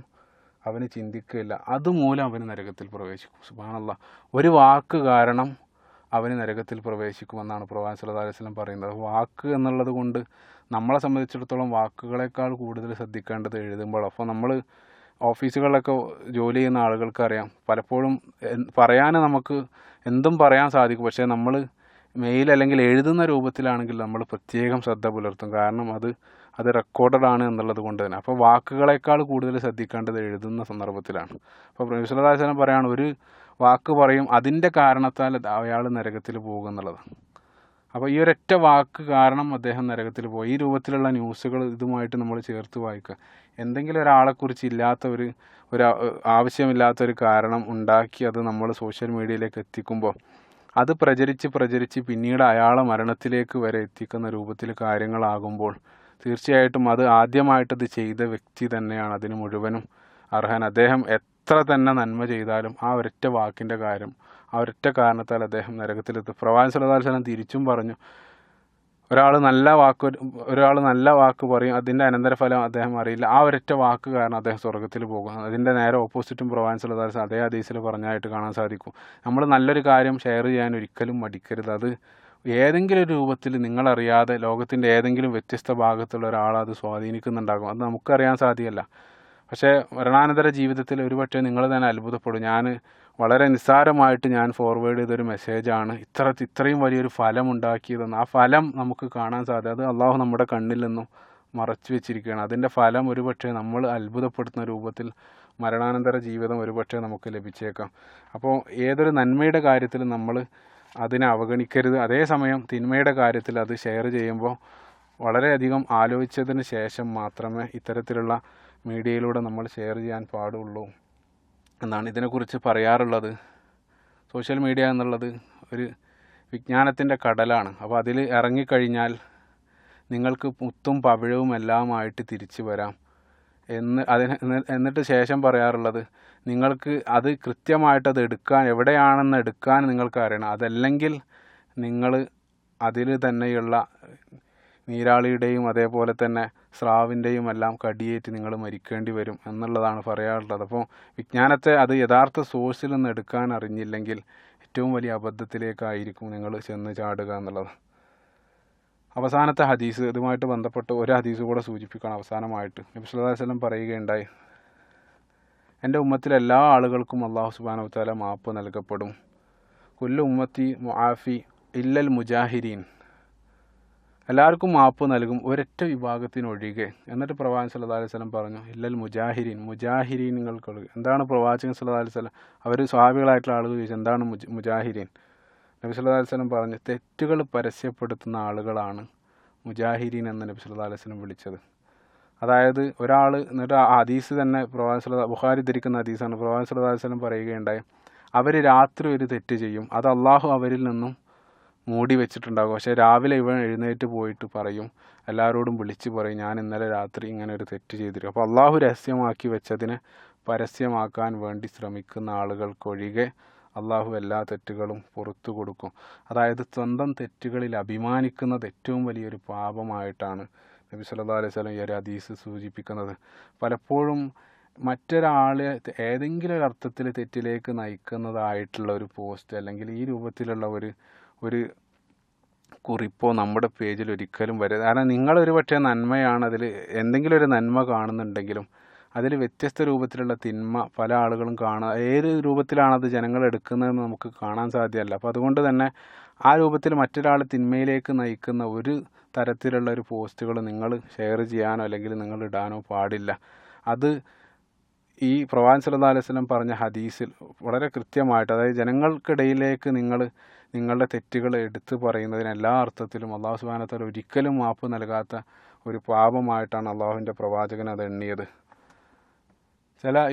അവന് ചിന്തിക്കുകയില്ല, അതുമൂലം അവന് നരകത്തിൽ പ്രവേശിക്കും. സുബ്ഹാനല്ലാഹ്, ഒരു വാക്ക് കാരണം അവന് നരകത്തിൽ പ്രവേശിക്കുമെന്നാണ് പ്രവാചകൻ സല്ലല്ലാഹു അലൈഹി വസല്ലം പറയുന്നത്. വാക്ക് എന്നുള്ളത് കൊണ്ട് നമ്മളെ സംബന്ധിച്ചിടത്തോളം വാക്കുകളെക്കാൾ കൂടുതൽ ശ്രദ്ധിക്കേണ്ടത് എഴുതുമ്പോൾ. അപ്പോൾ നമ്മൾ ഓഫീസുകളിലൊക്കെ ജോലി ചെയ്യുന്ന ആളുകൾക്കറിയാം, പലപ്പോഴും പറയാൻ നമുക്ക് എന്തും പറയാൻ സാധിക്കും. പക്ഷേ നമ്മൾ മെയിൽ അല്ലെങ്കിൽ എഴുതുന്ന രൂപത്തിലാണെങ്കിൽ നമ്മൾ പ്രത്യേകം ശ്രദ്ധ പുലർത്തും. കാരണം അത് അത് റെക്കോർഡഡ് ആണ് എന്നുള്ളത് കൊണ്ട് തന്നെ. അപ്പോൾ വാക്കുകളേക്കാൾ കൂടുതൽ ശ്രദ്ധിക്കേണ്ടത് എഴുതുന്ന സന്ദർഭത്തിലാണ്. അപ്പോൾ നബി സല്ലല്ലാഹു അലൈഹി വസല്ലം പറയാണ്, ഒരു വാക്ക് പറയും അതിൻ്റെ കാരണത്താൽ അയാൾ നരകത്തിൽ പോകും എന്നുള്ളത്. അപ്പോൾ ഈ ഒരൊറ്റ വാക്ക് കാരണം അദ്ദേഹം നരകത്തിൽ പോയി. ഈ രൂപത്തിലുള്ള ന്യൂസുകൾ ഇതുമായിട്ട് നമ്മൾ ചേർത്ത് വായിക്കുക. എന്തെങ്കിലും ഒരാളെക്കുറിച്ച് ഇല്ലാത്ത ഒരു ആവശ്യമില്ലാത്തൊരു കാരണം ഉണ്ടാക്കി അത് നമ്മൾ സോഷ്യൽ മീഡിയയിലേക്ക് എത്തിക്കുമ്പോൾ അത് പ്രചരിച്ച് പിന്നീട് അയാളെ മരണത്തിലേക്ക് വരെ എത്തിക്കുന്ന രൂപത്തിൽ കാര്യങ്ങളാകുമ്പോൾ തീർച്ചയായിട്ടും അത് ആദ്യമായിട്ടത് ചെയ്ത വ്യക്തി തന്നെയാണ് അതിന് മുഴുവനും അർഹൻ. അദ്ദേഹം എത്ര തന്നെ നന്മ ചെയ്താലും ആ ഒരൊറ്റ വാക്കിൻ്റെ കാര്യം, ആ ഒരൊറ്റ കാരണത്താൽ അദ്ദേഹം നരകത്തിലെത്തും. പ്രവാചകൻ സല്ലല്ലാഹു അലൈഹി വസല്ലം തിരിച്ചും പറഞ്ഞു, ഒരാൾ നല്ല വാക്ക് പറയും, അതിൻ്റെ അനന്തരഫലം അദ്ദേഹം അറിയില്ല, ആ ഒരൊറ്റ വാക്ക് കാരണം അദ്ദേഹം സ്വർഗ്ഗത്തിൽ പോകും. അതിൻ്റെ നേരെ ഓപ്പോസിറ്റും പ്രവാചകൻ സല്ലല്ലാഹു അലൈഹി വസല്ലം അതേ ഹദീസിൽ പറഞ്ഞായിട്ട് കാണാൻ സാധിക്കും. നമ്മൾ നല്ലൊരു കാര്യം ഷെയർ ചെയ്യാൻ ഒരിക്കലും മടിക്കരുത്. അത് ഏതെങ്കിലും ഒരു രൂപത്തിൽ നിങ്ങളറിയാതെ ലോകത്തിൻ്റെ ഏതെങ്കിലും വ്യത്യസ്ത ഭാഗത്തുള്ള ഒരാളെ അത് സ്വാധീനിക്കുന്നുണ്ടാകും. അത് നമുക്കറിയാൻ സാധ്യമല്ല. പക്ഷേ മരണാനന്തര ജീവിതത്തിൽ ഒരുപക്ഷെ നിങ്ങൾ തന്നെ അത്ഭുതപ്പെടും. ഞാൻ വളരെ നിസ്സാരമായിട്ട് ഞാൻ ഫോർവേഡ് ചെയ്തൊരു മെസ്സേജാണ് ഇത്രയും വലിയൊരു ഫലം ഉണ്ടാക്കിയതെന്ന്. ആ ഫലം നമുക്ക് കാണാൻ സാധ്യത അത് അള്ളാഹു നമ്മുടെ കണ്ണിൽ നിന്നും മറച്ചു വെച്ചിരിക്കുകയാണ്. അതിൻ്റെ ഫലം ഒരുപക്ഷെ നമ്മൾ അത്ഭുതപ്പെടുത്തുന്ന രൂപത്തിൽ മരണാനന്തര ജീവിതം ഒരുപക്ഷെ നമുക്ക് ലഭിച്ചേക്കാം. അപ്പോൾ ഏതൊരു നന്മയുടെ കാര്യത്തിൽ നമ്മൾ അതിനെ അവഗണിക്കരുത്. അതേസമയം തിന്മയുടെ കാര്യത്തിൽ അത് ഷെയർ ചെയ്യുമ്പോൾ വളരെയധികം ആലോചിച്ചതിന് ശേഷം മാത്രമേ ഇത്തരത്തിലുള്ള മീഡിയയിലൂടെ നമ്മൾ ഷെയർ ചെയ്യാൻ പാടുള്ളൂ എന്നാണ് ഇതിനെക്കുറിച്ച് പറയാറുള്ളത്. സോഷ്യൽ മീഡിയ എന്നുള്ളത് ഒരു വിജ്ഞാനത്തിൻ്റെ കടലാണ്. അപ്പോൾ അതിൽ ഇറങ്ങിക്കഴിഞ്ഞാൽ നിങ്ങൾക്ക് മുത്തും പവിഴവും എല്ലാമായിട്ട് തിരിച്ചു വരാം എന്നിട്ട് ശേഷം പറയാറുള്ളത്, നിങ്ങൾക്ക് അത് കൃത്യമായിട്ടത് എവിടെയാണെന്ന് എടുക്കാൻ നിങ്ങൾക്ക് അറിയണം. അതല്ലെങ്കിൽ നിങ്ങൾ അതിൽ തന്നെയുള്ള നീരാളിയുടെയും അതേപോലെ തന്നെ സ്രാവിൻ്റെയും എല്ലാം കടിയേറ്റ് നിങ്ങൾ മരിക്കേണ്ടി വരും എന്നുള്ളതാണ് പറയാറുള്ളത്. അപ്പോൾ വിജ്ഞാനത്തെ അത് യഥാർത്ഥ സോഴ്സിൽ നിന്ന് എടുക്കാൻ അറിഞ്ഞില്ലെങ്കിൽ ഏറ്റവും വലിയ അബദ്ധത്തിലേക്കായിരിക്കും നിങ്ങൾ ചെന്ന് ചാടുക എന്നുള്ളത്. അവസാനത്തെ ഹദീസ്, ഇതുമായിട്ട് ബന്ധപ്പെട്ട് ഒരു ഹദീസ് കൂടെ സൂചിപ്പിക്കണം അവസാനമായിട്ട്. നബി സല്ലല്ലാഹു അലൈഹി വസല്ലം പറയുകയുണ്ടായി, എൻ്റെ ഉമ്മത്തിലെ എല്ലാ ആളുകൾക്കും അല്ലാഹു സുബ്ഹാനഹു വ തആല മാപ്പ് നൽകപ്പെടും. കുല്ലു ഉമ്മത്തി മുആഫി ഇല്ലൽ മുജാഹിരീൻ, എല്ലാവർക്കും മാപ്പ് നൽകും ഒരൊറ്റ വിഭാഗത്തിനൊഴികെ. എന്നിട്ട് പ്രവാചകൻ സല്ലല്ലാഹു അലൈഹി വസല്ലം പറഞ്ഞു, ഇല്ലൽ മുജാഹിരീനുകൾക്കൊഴികെ. എന്താണ് പ്രവാചകൻ സല്ലല്ലാഹു അലൈഹി വസല്ലം, അവർ സ്വഹാബികളായിട്ടുള്ള ആളുകൾ ചോദിച്ചു എന്താണ് മുജാഹിരീൻ? നബി സല്ലല്ലാഹു അലൈഹി വസല്ലം പറഞ്ഞു, തെറ്റുകൾ പരസ്യപ്പെടുത്തുന്ന ആളുകളാണ് മുജാഹിരീൻ എന്ന് നബി സല്ലല്ലാഹു അലൈഹി വസല്ലം വിളിച്ചത്. അതായത് ഒരാൾ, എന്നിട്ട് ആ ഹദീസ് തന്നെ ബുഖാരി ധരിക്കുന്ന ഹദീസാണ്. പ്രവാചകൻ സല്ലല്ലാഹു അലൈഹി വസല്ലം പറയുകയുണ്ടായി, അവർ രാത്രി ഒരു തെറ്റ് ചെയ്യും, അത് അള്ളാഹു അവരിൽ നിന്നും മൂടി വെച്ചിട്ടുണ്ടാകും. പക്ഷേ രാവിലെ ഇവൻ എഴുന്നേറ്റ് പോയിട്ട് പറയും, എല്ലാവരോടും വിളിച്ച് പറയും, ഞാൻ ഇന്നലെ രാത്രി ഇങ്ങനെ ഒരു തെറ്റ് ചെയ്തിരിക്കും. അപ്പോൾ അള്ളാഹു രഹസ്യമാക്കി വെച്ചതിനെ പരസ്യമാക്കാൻ വേണ്ടി ശ്രമിക്കുന്ന ആളുകൾക്കൊഴികെ അള്ളാഹു എല്ലാ തെറ്റുകളും പുറത്തു കൊടുക്കും. അതായത് സ്വന്തം തെറ്റുകളിൽ അഭിമാനിക്കുന്നത് ഏറ്റവും വലിയൊരു പാപമായിട്ടാണ് നബി സല്ലല്ലാഹു അലൈഹി വസല്ലം ഈ ഒരു ഹദീസ് സൂചിപ്പിക്കുന്നത്. പലപ്പോഴും മറ്റൊരാളെ ഏതെങ്കിലും ഒരു അർത്ഥത്തിൽ തെറ്റിലേക്ക് നയിക്കുന്നതായിട്ടുള്ള ഒരു പോസ്റ്റ് അല്ലെങ്കിൽ ഈ രൂപത്തിലുള്ള ഒരു കുറിപ്പോ നമ്മുടെ പേജിൽ ഒരിക്കലും വരരുത്. കാരണം നിങ്ങളൊരു പക്ഷേ നന്മയാണ്, അതിൽ എന്തെങ്കിലും ഒരു നന്മ കാണുന്നുണ്ടെങ്കിലും അതിൽ വ്യത്യസ്ത രൂപത്തിലുള്ള തിന്മ പല ആളുകളും കാണുക, ഏത് രൂപത്തിലാണത് ജനങ്ങൾ എടുക്കുന്നതെന്ന് നമുക്ക് കാണാൻ സാധ്യമല്ല. അപ്പോൾ അതുകൊണ്ട് തന്നെ ആ രൂപത്തിൽ മറ്റൊരാൾ തിന്മയിലേക്ക് നയിക്കുന്ന ഒരു തരത്തിലുള്ള ഒരു പോസ്റ്റുകൾ നിങ്ങൾ ഷെയർ ചെയ്യാനോ അല്ലെങ്കിൽ നിങ്ങൾ ഇടാനോ പാടില്ല. അത് ഈ പ്രവാചകൻ സല്ലല്ലാഹു അലൈഹി വസല്ലം പറഞ്ഞ ഹദീസിൽ വളരെ കൃത്യമായിട്ട്, അതായത് ജനങ്ങൾക്കിടയിലേക്ക് നിങ്ങളുടെ തെറ്റുകൾ എടുത്തു പറയുന്നതിന് എല്ലാ അർത്ഥത്തിലും അല്ലാഹു സുബ്ഹാനഹു വ തആല ഒരിക്കലും മാപ്പ് നൽകാത്ത ഒരു പാപമായിട്ടാണ് അള്ളാഹുവിൻ്റെ പ്രവാചകൻ അത് എണ്ണിയത്.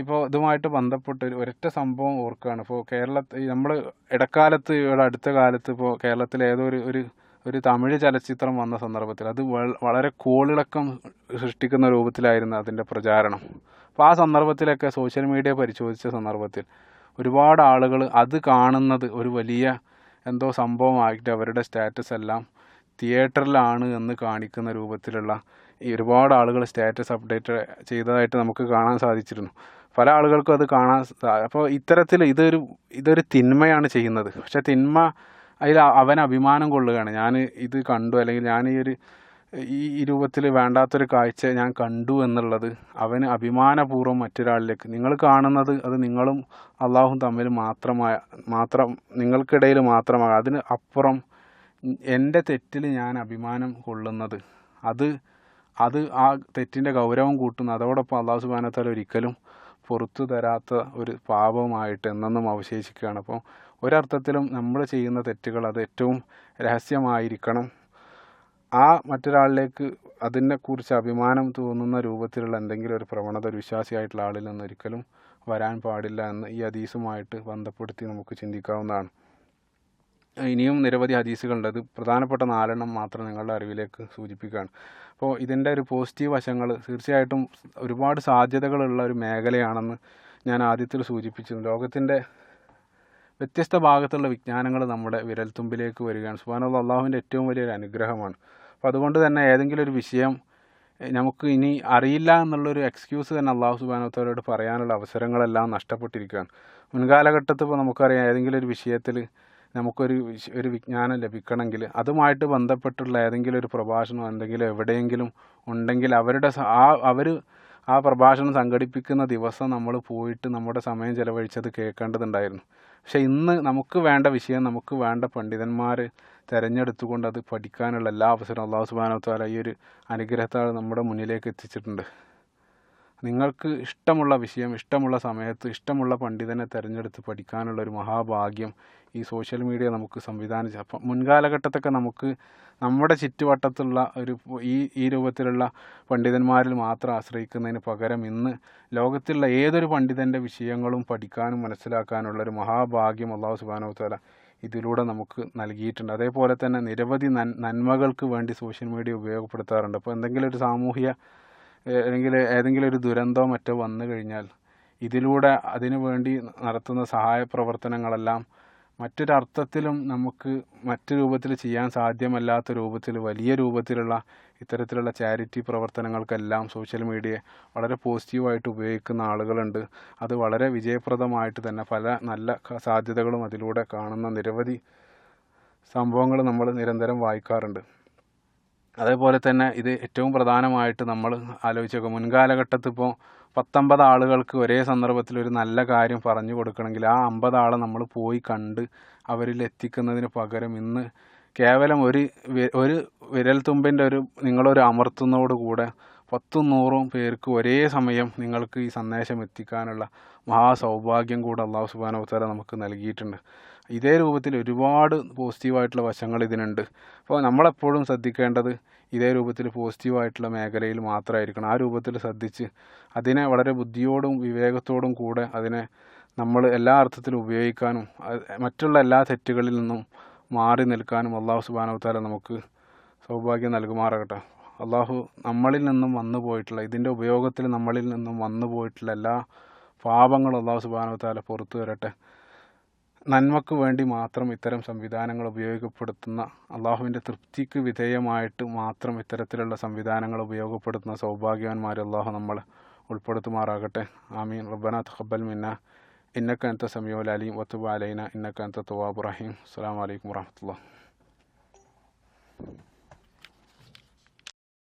ഇപ്പോൾ ഇതുമായിട്ട് ബന്ധപ്പെട്ട് ഒരൊറ്റ സംഭവം ഓർക്കുകയാണ്. ഇപ്പോൾ കേരളത്തിൽ നമ്മൾ ഇടക്കാലത്ത് അടുത്ത കാലത്ത് ഇപ്പോൾ കേരളത്തിൽ ഏതോ ഒരു തമിഴ് ചലച്ചിത്രം വന്ന സന്ദർഭത്തിൽ അത് വളരെ കോളിളക്കം സൃഷ്ടിക്കുന്ന രൂപത്തിലായിരുന്നു അതിൻ്റെ പ്രചാരണം. അപ്പോൾ ആ സന്ദർഭത്തിലൊക്കെ സോഷ്യൽ മീഡിയ പരിശോധിച്ച സന്ദർഭത്തിൽ ഒരുപാട് ആളുകൾ അത് കാണുന്നത് ഒരു വലിയ എന്തോ സംഭവമായിട്ട് അവരുടെ സ്റ്റാറ്റസ് എല്ലാം തിയേറ്ററിലാണ് എന്ന് കാണിക്കുന്ന രൂപത്തിലുള്ള ഈ ഒരുപാട് ആളുകൾ സ്റ്റാറ്റസ് അപ്ഡേറ്റ് ചെയ്തതായിട്ട് നമുക്ക് കാണാൻ സാധിച്ചിരുന്നു. പല ആളുകൾക്കും അത് കാണാൻ അപ്പോൾ ഇത്തരത്തിൽ ഇതൊരു തിന്മയാണ് ചെയ്യുന്നത്. പക്ഷേ തിന്മ അതിൽ അവൻ അഭിമാനം കൊള്ളുകയാണ്, ഞാൻ ഇത് കണ്ടു അല്ലെങ്കിൽ ഞാൻ ഈ രൂപത്തിൽ വേണ്ടാത്തൊരു കാഴ്ച ഞാൻ കണ്ടു എന്നുള്ളത് അവന് അഭിമാനപൂർവ്വം മറ്റൊരാളിലേക്ക്, നിങ്ങൾ കാണുന്നത് അത് നിങ്ങളും അള്ളാഹും തമ്മിൽ മാത്രം നിങ്ങൾക്കിടയിൽ മാത്രമാണ്, അതിന് അപ്പുറം എൻ്റെ തെറ്റിൽ ഞാൻ അഭിമാനം കൊള്ളുന്നത് അത് അത് ആ തെറ്റിൻ്റെ ഗൗരവം കൂട്ടുന്നു. അതോടൊപ്പം അള്ളാഹു സുബ്ഹാനഹു വ തആല ഒരിക്കലും പുറത്തു തരാത്ത ഒരു പാപമായിട്ട് എന്നെന്നും അവശേഷിക്കുകയാണ്. അപ്പോൾ ഒരർത്ഥത്തിലും നമ്മൾ ചെയ്യുന്ന തെറ്റുകൾ അത് ഏറ്റവും രഹസ്യമായിരിക്കണം. ആ മറ്റൊരാളിലേക്ക് അതിനെക്കുറിച്ച് അഭിമാനം തോന്നുന്ന രൂപത്തിലുള്ള എന്തെങ്കിലും ഒരു പ്രവണത ഒരു വിശ്വാസിയായിട്ടുള്ള ആളിൽ നിന്ന് ഒരിക്കലും വരാൻ പാടില്ല എന്ന് ഈ ഹദീസുമായിട്ട് ബന്ധപ്പെടുത്തി നമുക്ക് ചിന്തിക്കാവുന്നതാണ്. ഇനിയും നിരവധി ഹദീസുകളുണ്ട്. അത് പ്രധാനപ്പെട്ട 4 മാത്രം നിങ്ങളുടെ അറിവിലേക്ക് സൂചിപ്പിക്കുകയാണ്. അപ്പോൾ ഇതിൻ്റെ ഒരു പോസിറ്റീവ് വശങ്ങൾ തീർച്ചയായിട്ടും ഒരുപാട് സാധ്യതകളുള്ള ഒരു മേഖലയാണെന്ന് ഞാൻ ആദ്യത്തിൽ സൂചിപ്പിച്ചു. ലോകത്തിൻ്റെ വ്യത്യസ്ത ഭാഗത്തുള്ള വിജ്ഞാനങ്ങൾ നമ്മുടെ വിരൽത്തുമ്പിലേക്ക് വരികയാണ്. സുബ്ഹാനല്ലാഹ്, അള്ളാഹുവിൻ്റെ ഏറ്റവും വലിയൊരു അനുഗ്രഹമാണ്. അപ്പോൾ അതുകൊണ്ട് തന്നെ ഏതെങ്കിലും ഒരു വിഷയം നമുക്ക് ഇനി അറിയില്ല എന്നുള്ളൊരു എക്സ്ക്യൂസ് തന്നെ അള്ളാഹു സുബ്ഹാനഹു വ തആലയോട് പറയാനുള്ള അവസരങ്ങളെല്ലാം നഷ്ടപ്പെട്ടിരിക്കുകയാണ്. മുൻകാലഘട്ടത്തിൽ ഇപ്പോൾ നമുക്കറിയാം, ഏതെങ്കിലും ഒരു വിഷയത്തിൽ നമുക്കൊരു വിജ്ഞാനം ലഭിക്കണമെങ്കിൽ അതുമായിട്ട് ബന്ധപ്പെട്ടുള്ള ഏതെങ്കിലും ഒരു പ്രഭാഷണം എന്തെങ്കിലും എവിടെയെങ്കിലും ഉണ്ടെങ്കിൽ അവർ ആ പ്രഭാഷണം സംഘടിപ്പിക്കുന്ന ദിവസം നമ്മൾ പോയിട്ട് നമ്മുടെ സമയം ചിലവഴിച്ചത് കേൾക്കേണ്ടതുണ്ടായിരുന്നു. പക്ഷേ ഇന്ന് നമുക്ക് വേണ്ട വിഷയം നമുക്ക് വേണ്ട പണ്ഡിതന്മാർ തിരഞ്ഞെടുത്തുകൊണ്ട് അത് പഠിക്കാനുള്ള എല്ലാ അവസരവും അല്ലാഹു സുബ്ഹാനഹു വ തആല ഈ ഒരു അനുഗ്രഹത്താൽ നമ്മുടെ മുന്നിലേക്ക് എത്തിച്ചിട്ടുണ്ട്. നിങ്ങൾക്ക് ഇഷ്ടമുള്ള വിഷയം ഇഷ്ടമുള്ള സമയത്ത് ഇഷ്ടമുള്ള പണ്ഡിതനെ തിരഞ്ഞെടുത്ത് പഠിക്കാനുള്ള ഒരു മഹാഭാഗ്യം ഈ സോഷ്യൽ മീഡിയ നമുക്ക് സംവിധാനിച്ചു. അപ്പം മുൻകാലഘട്ടത്തൊക്കെ നമുക്ക് നമ്മുടെ ചുറ്റുവട്ടത്തുള്ള ഈ രൂപത്തിലുള്ള പണ്ഡിതന്മാരിൽ മാത്രം ആശ്രയിക്കുന്നതിന് പകരം ഇന്ന് ലോകത്തുള്ള ഏതൊരു പണ്ഡിതൻ്റെ വിഷയങ്ങളും പഠിക്കാനും മനസ്സിലാക്കാനുള്ളൊരു മഹാഭാഗ്യം അല്ലാഹു സുബ്ഹാനഹു വ തആല ഇതിലൂടെ നമുക്ക് നൽകിയിട്ടുണ്ട്. അതേപോലെ തന്നെ നിരവധി നന്മകൾക്ക് വേണ്ടി സോഷ്യൽ മീഡിയ ഉപയോഗപ്പെടുത്താറുണ്ട്. അപ്പോൾ എന്തെങ്കിലും ഒരു സാമൂഹ്യ അല്ലെങ്കിൽ ഏതെങ്കിലും ഒരു ദുരന്തമോ മറ്റോ വന്നു കഴിഞ്ഞാൽ ഇതിലൂടെ അതിനു വേണ്ടി നടത്തുന്ന സഹായ പ്രവർത്തനങ്ങളെല്ലാം മറ്റൊരർത്ഥത്തിലും നമുക്ക് മറ്റു രൂപത്തിൽ ചെയ്യാൻ സാധ്യമല്ലാത്ത രൂപത്തിൽ വലിയ രൂപത്തിലുള്ള ഇത്തരത്തിലുള്ള ചാരിറ്റി പ്രവർത്തനങ്ങൾക്കെല്ലാം സോഷ്യൽ മീഡിയയെ വളരെ പോസിറ്റീവായിട്ട് ഉപയോഗിക്കുന്ന ആളുകളുണ്ട്. അത് വളരെ വിജയപ്രദമായിട്ട് തന്നെ പല നല്ല സാധ്യതകളും അതിലൂടെ കാണുന്ന നിരവധി സംഭവങ്ങൾ നമ്മൾ നിരന്തരം വായിക്കാറുണ്ട്. അതേപോലെ തന്നെ ഇത് ഏറ്റവും പ്രധാനമായിട്ട് നമ്മൾ ആലോചിച്ച് നോക്കുക, മുൻകാലഘട്ടത്തിൽ ഇപ്പോൾ 19 ആളുകൾക്ക് ഒരേ സന്ദർഭത്തിൽ ഒരു നല്ല കാര്യം പറഞ്ഞു കൊടുക്കണമെങ്കിൽ ആ 50 ആളെ നമ്മൾ പോയി കണ്ട് അവരിൽ എത്തിക്കുന്നതിന് പകരം ഇന്ന് കേവലം ഒരു വിരൽത്തുമ്പിൻ്റെ നിങ്ങളൊരു അമർത്തുന്നതോടുകൂടെ 10-100 പേർക്ക് ഒരേ സമയം നിങ്ങൾക്ക് ഈ സന്ദേശം എത്തിക്കാനുള്ള മഹാസൗഭാഗ്യം കൂടെ അല്ലാഹു സുബ്ഹാനഹു വ തആല നമുക്ക് നൽകിയിട്ടുണ്ട്. ഇതേ രൂപത്തിൽ ഒരുപാട് പോസിറ്റീവായിട്ടുള്ള വശങ്ങൾ ഇതിനുണ്ട്. അപ്പോൾ നമ്മളെപ്പോഴും ശ്രദ്ധിക്കേണ്ടത് ഇതേ രൂപത്തിൽ പോസിറ്റീവായിട്ടുള്ള മേഖലയിൽ മാത്രമായിരിക്കണം. ആ രൂപത്തിൽ ശ്രദ്ധിച്ച് അതിനെ വളരെ ബുദ്ധിയോടും വിവേകത്തോടും കൂടെ അതിനെ നമ്മൾ എല്ലാ അർത്ഥത്തിലും ഉപയോഗിക്കാനും മറ്റുള്ള എല്ലാ തെറ്റുകളിൽ നിന്നും മാറി നിൽക്കാനും അല്ലാഹു സുബ്ഹാനഹു വ തആല നമുക്ക് സൗഭാഗ്യം നൽകുമാറാകട്ടെ. അല്ലാഹു നമ്മളിൽ നിന്നും വന്നു പോയിട്ടുള്ള ഇതിൻ്റെ ഉപയോഗത്തിൽ നമ്മളിൽ നിന്നും വന്നു പോയിട്ടുള്ള എല്ലാ പാപങ്ങളും അല്ലാഹു സുബ്ഹാനഹു വ തആല പുറത്തു തരട്ടെ. നന്മക്ക് വേണ്ടി മാത്രം ഇത്തരം സംവിധാനങ്ങൾ ഉപയോഗപ്പെടുത്തുന്ന, അള്ളാഹുവിൻ്റെ തൃപ്തിക്ക് വിധേയമായിട്ട് മാത്രം ഇത്തരത്തിലുള്ള സംവിധാനങ്ങൾ ഉപയോഗപ്പെടുത്തുന്ന സൗഭാഗ്യവാന്മാർ അള്ളാഹു നമ്മളെ ഉൾപ്പെടുത്തുമാറാകട്ടെ. ആമീൻ. റബ്ബനാ തഖബ്ബൽ മിന്നാ ഇന്നക അൻത സമീഉൽ അലീം വതുബ് അലൈനാ ഇന്നക അൻത തവ്വാബുർ റഹീം. അസ്സലാമു അലൈക്കും വറഹ്മത്തുള്ളാഹി.